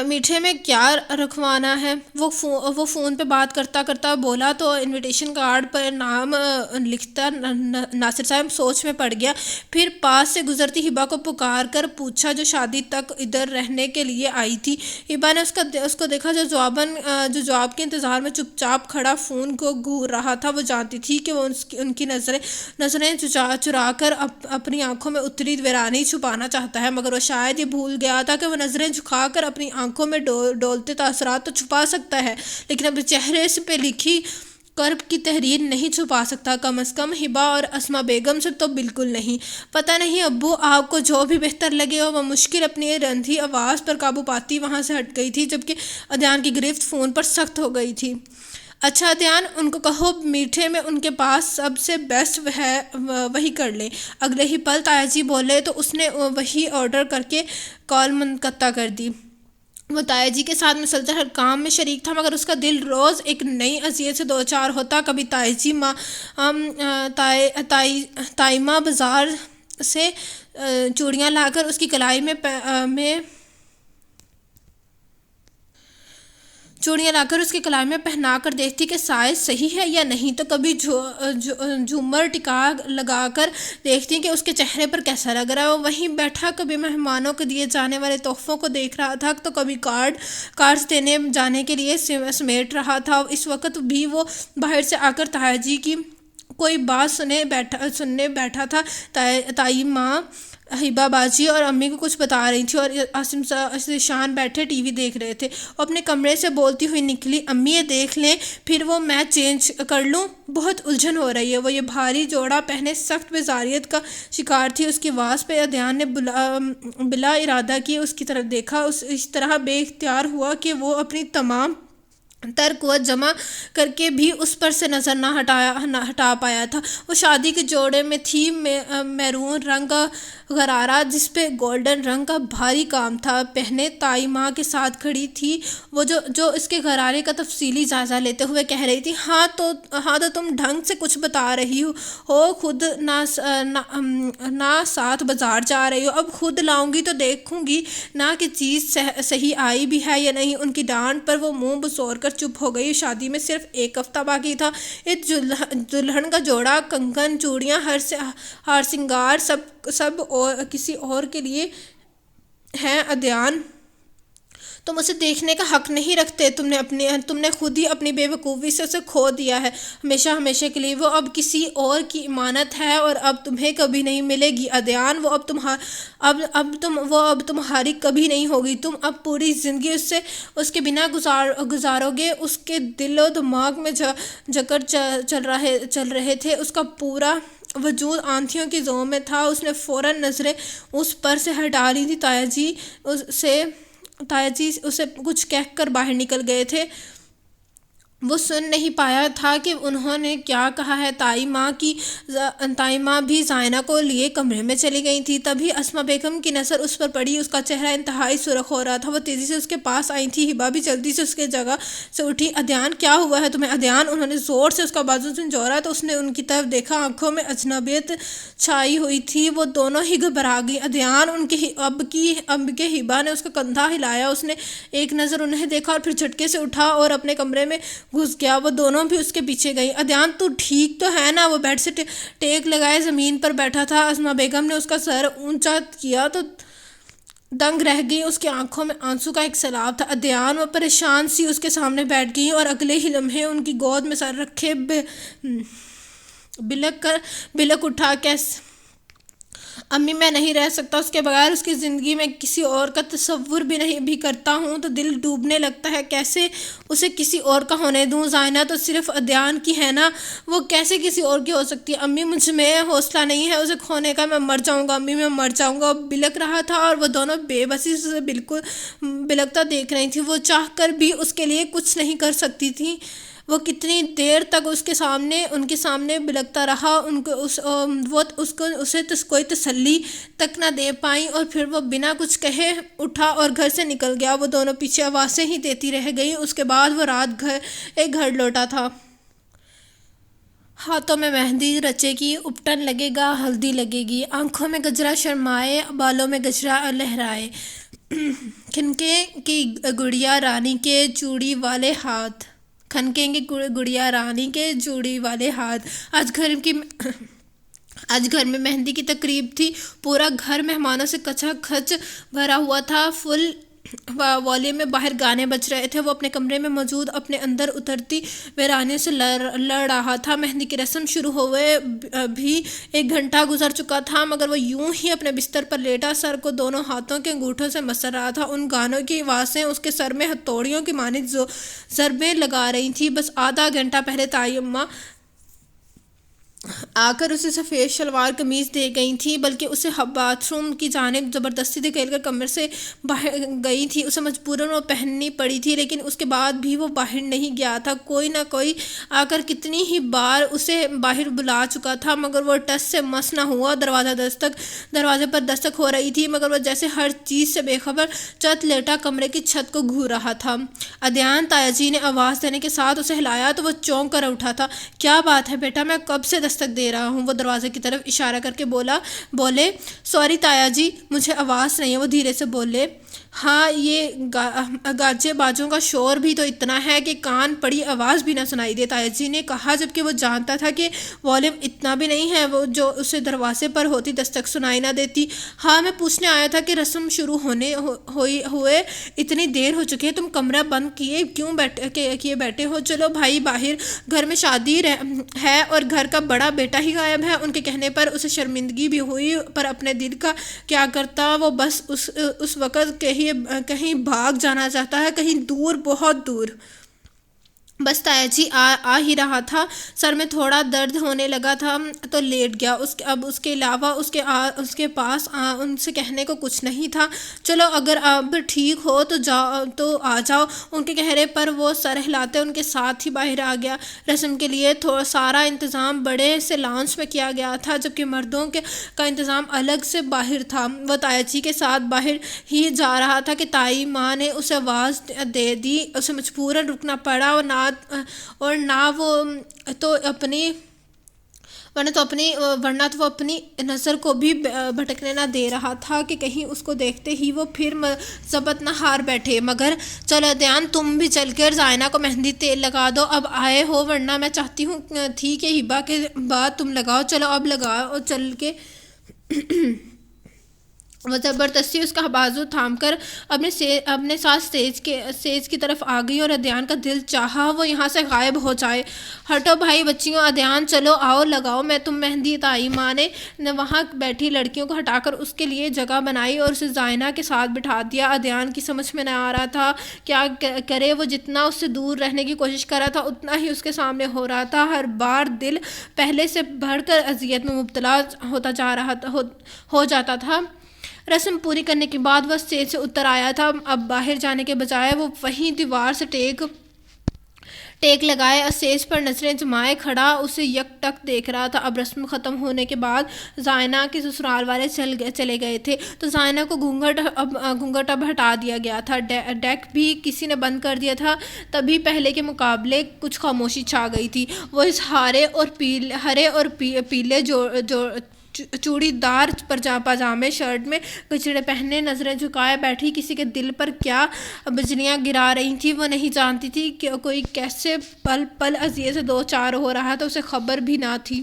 میٹھے میں کیا رکھوانا ہے؟ وہ فون پہ بات کرتا کرتا بولا تو انویٹیشن کارڈ پر نام لکھتا ناصر صاحب سوچ میں پڑ گیا۔ پھر پاس سے گزرتی ہبا کو پکار کر پوچھا، جو شادی تک ادھر رہنے کے لیے آئی تھی۔ ہبا نے اس کو دیکھا جو جواب کے انتظار میں چپ چاپ کھڑا فون کو گھور رہا تھا۔ وہ جانتی تھی کہ وہ ان کی نظریں چرا کر اپنی آنکھوں میں اتری ویرانی چھپانا چاہتا ہے، مگر وہ شاید یہ بھول گیا تھا کہ وہ نظریں جھکا کر اپنی آنکھوں میں ڈولتے تاثرات تو چھپا سکتا ہے، لیکن اپنے چہرے پہ لکھی کرب کی تحریر نہیں چھپا سکتا، کم از کم ہبا اور اسما بیگم سے تو بالکل نہیں۔ پتہ نہیں ابو، آپ کو جو بھی بہتر لگے ہو۔ وہ مشکل اپنی رندھی آواز پر قابو پاتی وہاں سے ہٹ گئی تھی، جبکہ عدنان کی گرفت فون پر سخت ہو گئی تھی۔ اچھا عدنان، ان کو کہو میٹھے میں ان کے پاس سب سے بیسٹ ہے، وہی کر لیں۔ اگلے ہی پل تایا جی بولے تو اس نے وہی آرڈر کر کے کال منقطع کر دی۔ وہ تایا جی کے ساتھ مسلسل ہر کام میں شریک تھا، مگر اس کا دل روز ایک نئی اذیت سے دوچار ہوتا۔ کبھی تائیمہ بازار سے چوڑیاں لا کر اس کی کلائی میں پہنا کر دیکھتی کہ سائز صحیح ہے یا نہیں، تو کبھی جھومر ٹکا لگا کر دیکھتی کہ اس کے چہرے پر کیسا لگ رہا ہے۔ وہ وہیں بیٹھا کبھی مہمانوں کو دیے جانے والے تحفوں کو دیکھ رہا تھا، تو کبھی کارڈز دینے جانے کے لیے سمیٹ رہا تھا۔ اس وقت بھی وہ باہر سے آ کر تایا جی کی کوئی بات سننے بیٹھا تھا۔ تائی ماں ہبا باجی اور امی کو کچھ بتا رہی تھی اور عاصم شان بیٹھے ٹی وی دیکھ رہے تھے۔ وہ اپنے کمرے سے بولتی ہوئی نکلی، امی یہ دیکھ لیں، پھر وہ میں چینج کر لوں، بہت الجھن ہو رہی ہے۔ وہ یہ بھاری جوڑا پہنے سخت بیزاریت کا شکار تھی۔ اس کی آواز پہ عدنان نے بلا ارادہ کی اس کی طرف دیکھا، اس طرح بے اختیار ہوا کہ وہ اپنی تمام تر قوت جمع کر کے بھی اس پر سے نظر نہ ہٹا پایا تھا۔ وہ شادی کے جوڑے میں تھی، میرون رنگ کا غرارہ جس پہ گولڈن رنگ کا بھاری کام تھا پہنے تائی ماں کے ساتھ کھڑی تھی، وہ جو اس کے غرارے کا تفصیلی جائزہ لیتے ہوئے کہہ رہی تھی، ہاں تو تم ڈھنگ سے کچھ بتا رہی ہو، خود نہ ساتھ بازار جا رہی ہو، اب خود لاؤں گی تو دیکھوں گی نہ کہ چیز صحیح آئی بھی ہے یا نہیں۔ ان کی ڈانٹ پر وہ منہ بسور کر چپ ہو گئی۔ شادی میں صرف ایک ہفتہ باقی تھا۔ ایک دلہن کا جوڑا، کنگن، چوڑیاں، ہار سنگار سب اور کسی اور کے لیے ہیں۔ عدنان، تم اسے دیکھنے کا حق نہیں رکھتے، تم نے خود ہی اپنی بے وقوفی سے اسے کھو دیا ہے ہمیشہ کے لیے۔ وہ اب کسی اور کی امانت ہے اور اب تمہیں کبھی نہیں ملے گی۔ عدنان، وہ اب تمہاری کبھی نہیں ہوگی۔ تم اب پوری زندگی اس کے بنا گزارو گے۔ اس کے دل و دماغ میں جکڑ چل رہے تھے، اس کا پورا وجود آنکھوں کی زوں میں تھا۔ اس نے فوراً نظریں اس پر سے ہٹا لی تھی۔ تایا جی اسے کچھ کہہ کر باہر نکل گئے تھے۔ وہ سن نہیں پایا تھا کہ انہوں نے کیا کہا ہے۔ تائی ماں بھی زائنہ کو لیے کمرے میں چلی گئی تھی۔ تبھی اسما بیگم کی نظر اس پر پڑی۔ اس کا چہرہ انتہائی سرخ ہو رہا تھا۔ وہ تیزی سے اس کے پاس آئی تھی۔ ہبا بھی جلدی سے اس کے جگہ سے اٹھی۔ عدنان کیا ہوا ہے تمہیں عدنان؟ انہوں نے زور سے اس کا بازو جھنجھوڑا تو اس نے ان کی طرف دیکھا۔ آنکھوں میں اجنبیت چھائی ہوئی تھی۔ وہ دونوں ہی گھبرا گئی۔ عدنان ان کے اب کے ہبا نے اس کا کندھا ہلایا۔ اس نے ایک نظر انہیں دیکھا اور پھر جھٹکے سے اٹھا اور اپنے کمرے میں گھس گیا۔ وہ دونوں بھی اس کے پیچھے گئی۔ عدنان تو ٹھیک تو ہے نا؟ وہ بیڈ سے ٹیک لگائے زمین پر بیٹھا تھا۔ اسما بیگم نے اس کا سر اونچا کیا تو دنگ رہ گئی۔ اس کی آنکھوں میں آنسو کا ایک سیلاب تھا۔ عدنان وہ پریشان سی اس کے سامنے بیٹھ گئی اور اگلے ہی لمحے ان کی گود میں سر رکھے بلک اٹھا، کیسے امی میں نہیں رہ سکتا اس کے بغیر، اس کی زندگی میں کسی اور کا تصور بھی کرتا ہوں تو دل ڈوبنے لگتا ہے، کیسے اسے کسی اور کا ہونے دوں؟ زائنہ تو صرف عدنان کی ہے نا، وہ کیسے کسی اور کی ہو سکتی ہے؟ امی مجھ میں حوصلہ نہیں ہے اسے کھونے کا، میں مر جاؤں گا امی، میں مر جاؤں گا۔ بلک رہا تھا اور وہ دونوں بے بسی سے بالکل بلکتا دیکھ رہی تھی۔ وہ چاہ کر بھی اس کے لیے کچھ نہیں کر سکتی تھی۔ وہ کتنی دیر تک ان کے سامنے بلکتا رہا، اسے کوئی تسلی تک نہ دے پائی، اور پھر وہ بنا کچھ کہے اٹھا اور گھر سے نکل گیا۔ وہ دونوں پیچھے آوازیں ہی دیتی رہ گئی۔ اس کے بعد وہ رات گھر لوٹا تھا۔ ہاتھوں میں مہندی رچے گی، اپٹن لگے گا، ہلدی لگے گی، آنکھوں میں گجرا شرمائے، بالوں میں گجرا لہرائے، کھنکیں گی گڑیا رانی کے چوڑی والے ہاتھ، آج گھر میں مہندی کی تقریب تھی۔ پورا گھر مہمانوں سے کچا کھچ بھرا ہوا تھا۔ فل والیوم میں باہر گانے بج رہے تھے۔ وہ اپنے کمرے میں موجود اپنے اندر اترتی ویرانی سے لڑ رہا تھا۔ مہندی کی رسم شروع ہوئے بھی 1 گھنٹہ گزر چکا تھا، مگر وہ یوں ہی اپنے بستر پر لیٹا سر کو دونوں ہاتھوں کے انگوٹھوں سے مسل رہا تھا۔ ان گانوں کی آوازیں اس کے سر میں ہتھوڑیوں کی مانند ضربیں لگا رہی تھیں۔ بس آدھا گھنٹہ پہلے تائی اماں آ کر اسے سفید شلوار قمیض دے گئی تھی، بلکہ اسے باتھ روم کی جانب زبردستی دھکیل کر کمرے سے باہر گئی تھی۔ اسے مجبوراً وہ پہننی پڑی تھی، لیکن اس کے بعد بھی وہ باہر نہیں گیا تھا۔ کوئی نہ کوئی آ کر کتنی ہی بار اسے باہر بلا چکا تھا، مگر وہ ٹس سے مس نہ ہوا۔ دروازے پر دستک ہو رہی تھی، مگر وہ جیسے ہر چیز سے بے خبر چت لیٹا کمرے کی چھت کو گھور رہا تھا۔ عدنان تایا جی نے آواز دینے کے ساتھ اسے ہلایا تو وہ چونک کر اٹھا تھا۔ کیا بات ہے بیٹا، میں کب سے دستک دے رہا ہوں؟ وہ دروازے کی طرف اشارہ کر کے بولے۔ سوری تایا جی، مجھے آواز نہیں ہے، وہ دھیرے سے بولے۔ ہاں، یہ گاجے باجوں کا شور بھی تو اتنا ہے کہ کان پڑی آواز بھی نہ سنائی دے، تایا جی نے کہا، جبکہ وہ جانتا تھا کہ والیوم اتنا بھی نہیں ہے جو اسے دروازے پر ہوتی دستک سنائی نہ دیتی۔ ہاں، میں پوچھنے آیا تھا کہ رسم شروع ہوئے اتنی دیر ہو چکی ہے، تم کمرہ بند کیے بیٹھے ہو؟ چلو بھائی باہر، گھر میں شادی ہے اور گھر کا بڑا بیٹا ہی غائب ہے۔ ان کے کہنے پر اسے شرمندگی بھی ہوئی، پر اپنے دل کا کیا کرتا؟ وہ بس اس وقت کہیں بھاگ جانا چاہتا ہے، کہیں دور، بہت دور۔ بس تایا جی آ ہی رہا تھا، سر میں تھوڑا درد ہونے لگا تھا تو لیٹ گیا۔ اب اس کے علاوہ اس کے پاس ان سے کہنے کو کچھ نہیں تھا۔ چلو اگر اب ٹھیک ہو تو آ جاؤ۔ ان کے کہنے پر وہ سر ہلاتے ان کے ساتھ ہی باہر آ گیا۔ رسم کے لیے سارا انتظام بڑے سے لانچ میں کیا گیا تھا، جبکہ مردوں کا انتظام الگ سے باہر تھا۔ وہ تایا جی کے ساتھ باہر ہی جا رہا تھا کہ تائی ماں نے اسے آواز دے دی۔ اسے مجبوراً رکنا پڑا، ورنہ تو وہ اپنی نظر کو بھی بھٹکنے نہ دے رہا تھا کہ کہیں اس کو دیکھتے ہی وہ پھر ضبط نہ ہار بیٹھے۔ مگر چل عدنان، تم بھی چل کر زائنہ کو مہندی تیل لگا دو، اب آئے ہو، ورنہ میں چاہتی تھی کہ ہبا کے بعد تم لگاؤ۔ چلو اب لگاؤ۔ اور چل کے وہ زبردستی اس کا بازو تھام کر اپنے ساتھ سٹیج کی طرف آ گئی، اور عدنان کا دل چاہا وہ یہاں سے غائب ہو جائے۔ ہٹو بھائی بچیوں، عدنان چلو آؤ لگاؤ میں تم مہندی۔ تائی ماں نے وہاں بیٹھی لڑکیوں کو ہٹا کر اس کے لیے جگہ بنائی اور اسے زائنہ کے ساتھ بٹھا دیا۔ عدنان کی سمجھ میں نہ آ رہا تھا کیا کرے۔ وہ جتنا اس سے دور رہنے کی کوشش کر رہا تھا، اتنا ہی اس کے سامنے ہو رہا تھا۔ ہر بار دل پہلے سے بڑھ کر اذیت میں مبتلا ہو جاتا تھا۔ رسم پوری کرنے کے بعد وہ اسٹیج سے اتر آیا تھا۔ اب باہر جانے کے بجائے وہ وہیں دیوار سے ٹیک لگائے اور اسٹیج پر نظریں جمائے کھڑا اسے یک ٹک دیکھ رہا تھا۔ اب رسم ختم ہونے کے بعد زائنہ کے سسرال والے چلے گئے تھے تو زائنہ کو گھونگھٹ اب ہٹا دیا گیا تھا، ڈیک بھی کسی نے بند کر دیا تھا۔ تبھی پہلے کے مقابلے کچھ خاموشی چھا گئی تھی۔ وہ اس ہرے اور پیلے چوڑی دار پاجامے شرٹ میں گچڑے پہنے نظریں جھکائے بیٹھی کسی کے دل پر کیا بجلیاں گرا رہی تھی وہ نہیں جانتی تھی کہ کوئی کیسے پل پل اذیت سے دو چار ہو رہا تھا، اسے خبر بھی نہ تھی۔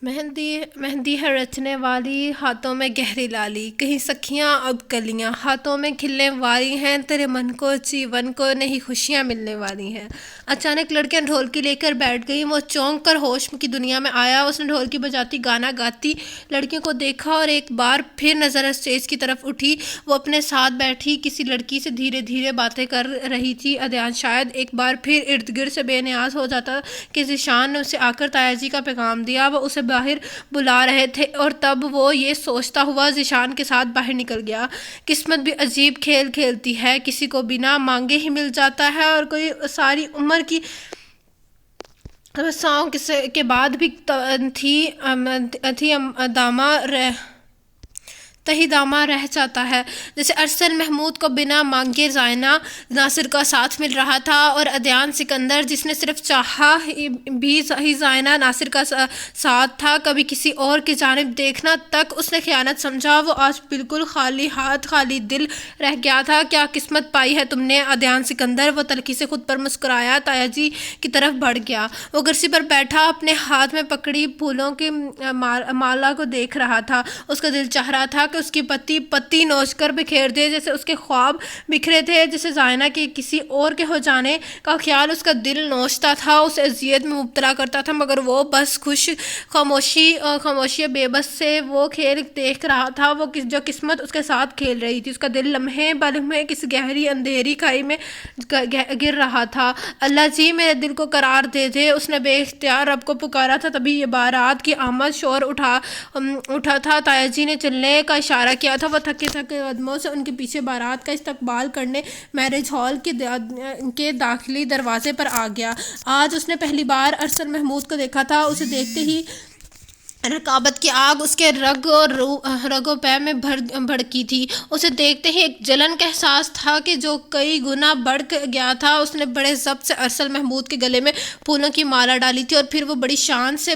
مہندی ہے رچنے والی ہاتھوں میں گہری لالی، کہیں سکھیاں اب کلیاں ہاتھوں میں کھلنے والی ہیں، تیرے من کو جیون کو نہیں خوشیاں ملنے والی ہیں۔ اچانک لڑکیاں ڈھولکی لے کر بیٹھ گئیں، وہ چونک کر ہوش کی دنیا میں آیا۔ اس نے ڈھولکی بجاتی گانا گاتی لڑکیوں کو دیکھا اور ایک بار پھر نظر اسٹیج کی طرف اٹھی۔ وہ اپنے ساتھ بیٹھی کسی لڑکی سے دھیرے دھیرے باتیں کر رہی تھی۔ عدنان شاید ایک بار پھر ارد گرد سے بے نیاز ہو جاتا کہ ذیشان نے اسے آ کر تایا جی کا پیغام دیا، وہ اسے باہر بلا رہے تھے، اور تب وہ یہ سوچتا ہوا ذیشان کے ساتھ باہر نکل گیا۔ قسمت بھی عجیب کھیل کھیلتی ہے، کسی کو بنا مانگے ہی مل جاتا ہے، اور کوئی ساری عمر کی تمساؤں کے بعد بھی تہی دامہ رہ جاتا ہے۔ جیسے ارسل محمود کو بنا مانگے زائنہ ناصر کا ساتھ مل رہا تھا، اور عدنان سکندر جس نے صرف چاہا بھی زائنہ ناصر کا ساتھ تھا، کبھی کسی اور کی جانب دیکھنا تک اس نے خیانت سمجھا، وہ آج بالکل خالی ہاتھ خالی دل رہ گیا تھا۔ کیا قسمت پائی ہے تم نے عدنان سکندر؟ وہ تلخی سے خود پر مسکرایا، تایا جی کی طرف بڑھ گیا۔ وہ کرسی پر بیٹھا اپنے ہاتھ میں پکڑی پھولوں کی مالا کو دیکھ رہا تھا۔ اس کا دل چاہ رہا تھا کہ اس کی پتی نوچ کر بکھیر دے، جیسے اس کے خواب بکھرے تھے، جیسے زائنہ کے کسی اور کے ہو جانے کا خیال اس کا دل نوچتا تھا، اسے اذیت میں مبتلا کرتا تھا، مگر وہ بس خاموشی بے بس سے وہ کھیل دیکھ رہا تھا جو قسمت اس کے ساتھ کھیل رہی تھی۔ اس کا دل لمحے بلمحے کسی گہری اندھیری کھائی میں گر رہا تھا۔ اللہ جی میرے دل کو قرار دے دے، اس نے بے اختیار رب کو پکارا تھا۔ تبھی یہ بارات کی آمد شور اٹھا تھا، تایا جی نے چلنے کا اشارہ کیا تھا۔ وہ تھکے قدموں سے ان کے پیچھے بارات کا استقبال کرنے میرج ہال کے داخلی دروازے پر آ گیا۔ آج اس نے پہلی بار ارسل محمود کو دیکھا تھا۔ اسے دیکھتے ہی رقابت کی آگ اس کے رگ و پے میں بھڑکی تھی۔ اسے دیکھتے ہی ایک جلن کا احساس تھا کہ جو کئی گنا بڑھ گیا تھا۔ اس نے بڑے ضبط سے ارسل محمود کے گلے میں پھولوں کی مالا ڈالی تھی، اور پھر وہ بڑی شان سے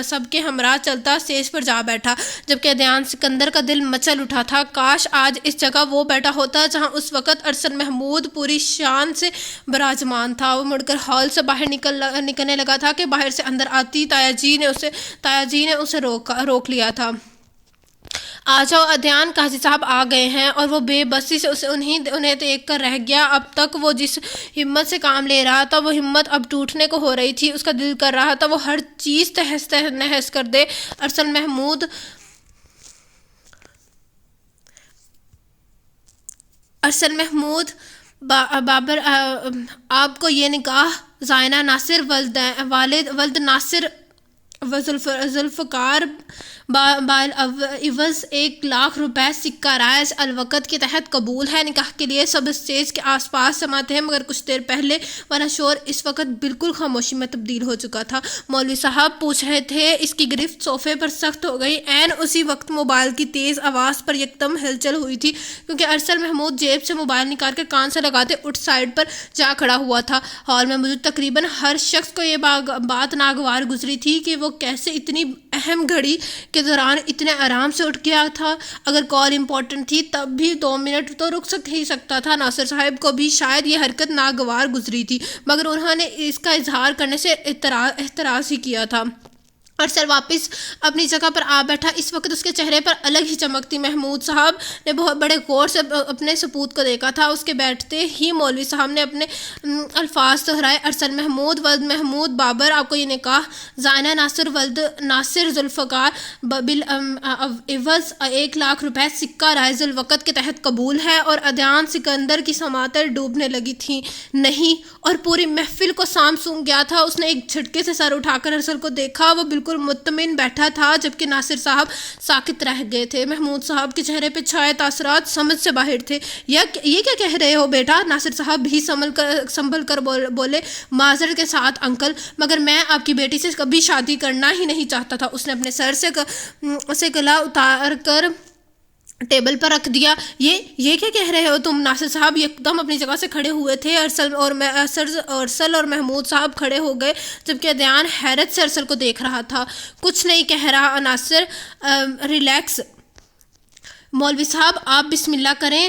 سب کے ہمراہ چلتا اسٹیج پر جا بیٹھا، جبکہ عدنان سکندر کا دل مچل اٹھا تھا۔ کاش آج اس جگہ وہ بیٹھا ہوتا جہاں اس وقت ارسل محمود پوری شان سے براجمان تھا۔ وہ مڑ کر ہال سے باہر نکلنے لگا تھا کہ باہر سے اندر آتی تایا جی نے اسے روک لیا تھا۔ آ جاؤ عدنان، قاضی صاحب آ گئے ہیں۔ اور وہ بے بسی سے انہیں دیکھ کر رہ گیا۔ اب تک وہ جس ہمت سے کام لے رہا تھا وہ ہمت اب ٹوٹنے کو ہو رہی تھی۔ اس کا دل کر رہا تھا وہ ہر چیز تہس نہس کر دے۔ ارسل محمود بابر آپ کو یہ نکاح زائنہ ناصر ولد ناصر ذوالفقار عوض 1,00,000 روپے سکہ رائج الوقت کے تحت قبول ہے۔ نکاح کے لیے سب اسٹیج کے آس پاس جمع تھے، مگر کچھ دیر پہلے والا شور اس وقت بالکل خاموشی میں تبدیل ہو چکا تھا۔ مولوی صاحب پوچھ رہے تھے۔ اس کی گرفت صوفے پر سخت ہو گئی۔ عین اسی وقت موبائل کی تیز آواز پر یکدم ہلچل ہوئی تھی، کیونکہ ارسل محمود جیب سے موبائل نکال کر کان سے لگاتے اٹھ سائیڈ پر جا کھڑا ہوا تھا۔ ہال میں موجود تقریباً ہر شخص کو یہ بات ناگوار گزری تھی کہ وہ کیسے اتنی اہم گھڑی کے دوران اتنے آرام سے اٹھ گیا تھا۔ اگر کال امپورٹنٹ تھی تب بھی 2 منٹ تو رک ہی سکتا تھا۔ ناصر صاحب کو بھی شاید یہ حرکت ناگوار گزری تھی، مگر انہوں نے اس کا اظہار کرنے سے احتراز ہی کیا تھا۔ ارسل واپس اپنی جگہ پر آ بیٹھا۔ اس وقت اس کے چہرے پر الگ ہی چمک تھی۔ محمود صاحب نے بہت بڑے غور سے اپنے سپوت کو دیکھا تھا۔ اس کے بیٹھتے ہی مولوی صاحب نے اپنے الفاظ دہرائے۔ ارسل محمود ولد محمود بابر، آپ کو یہ نکاح زائنہ ناصر ولد ناصر ذوالفقار عوض 1,00,000 روپے سکہ رائج الوقت کے تحت قبول ہے۔ اور عدنان سکندر کی سماعتیں ڈوبنے لگی تھیں۔ نہیں، اور پوری محفل کو سام سونگ گیا تھا۔ اس نے ایک جھٹکے سے سر اٹھا کر ارسل کو دیکھا۔ وہ بالکل بالکل مطمئن بیٹھا تھا، جبکہ ناصر صاحب ساکت رہ گئے تھے۔ محمود صاحب کے چہرے پہ چھائے تاثرات سمجھ سے باہر تھے۔ یہ کیا کہہ رہے ہو بیٹا؟ ناصر صاحب بھی سنبھل کر بولے، معذرت کے ساتھ انکل، مگر میں آپ کی بیٹی سے کبھی شادی کرنا ہی نہیں چاہتا تھا۔ اس نے اپنے سر سے گلا اتار کر ٹیبل پر رکھ دیا۔ یہ کیا کہہ رہے ہو تم؟ ناصر صاحب ایک دم اپنی جگہ سے کھڑے ہوئے تھے۔ ارسل اور محمود صاحب کھڑے ہو گئے، جبکہ عدنان حیرت سے ارسل کو دیکھ رہا تھا۔ کچھ نہیں کہہ رہا ناصر، ریلیکس۔ مولوی صاحب آپ بسم اللہ کریں۔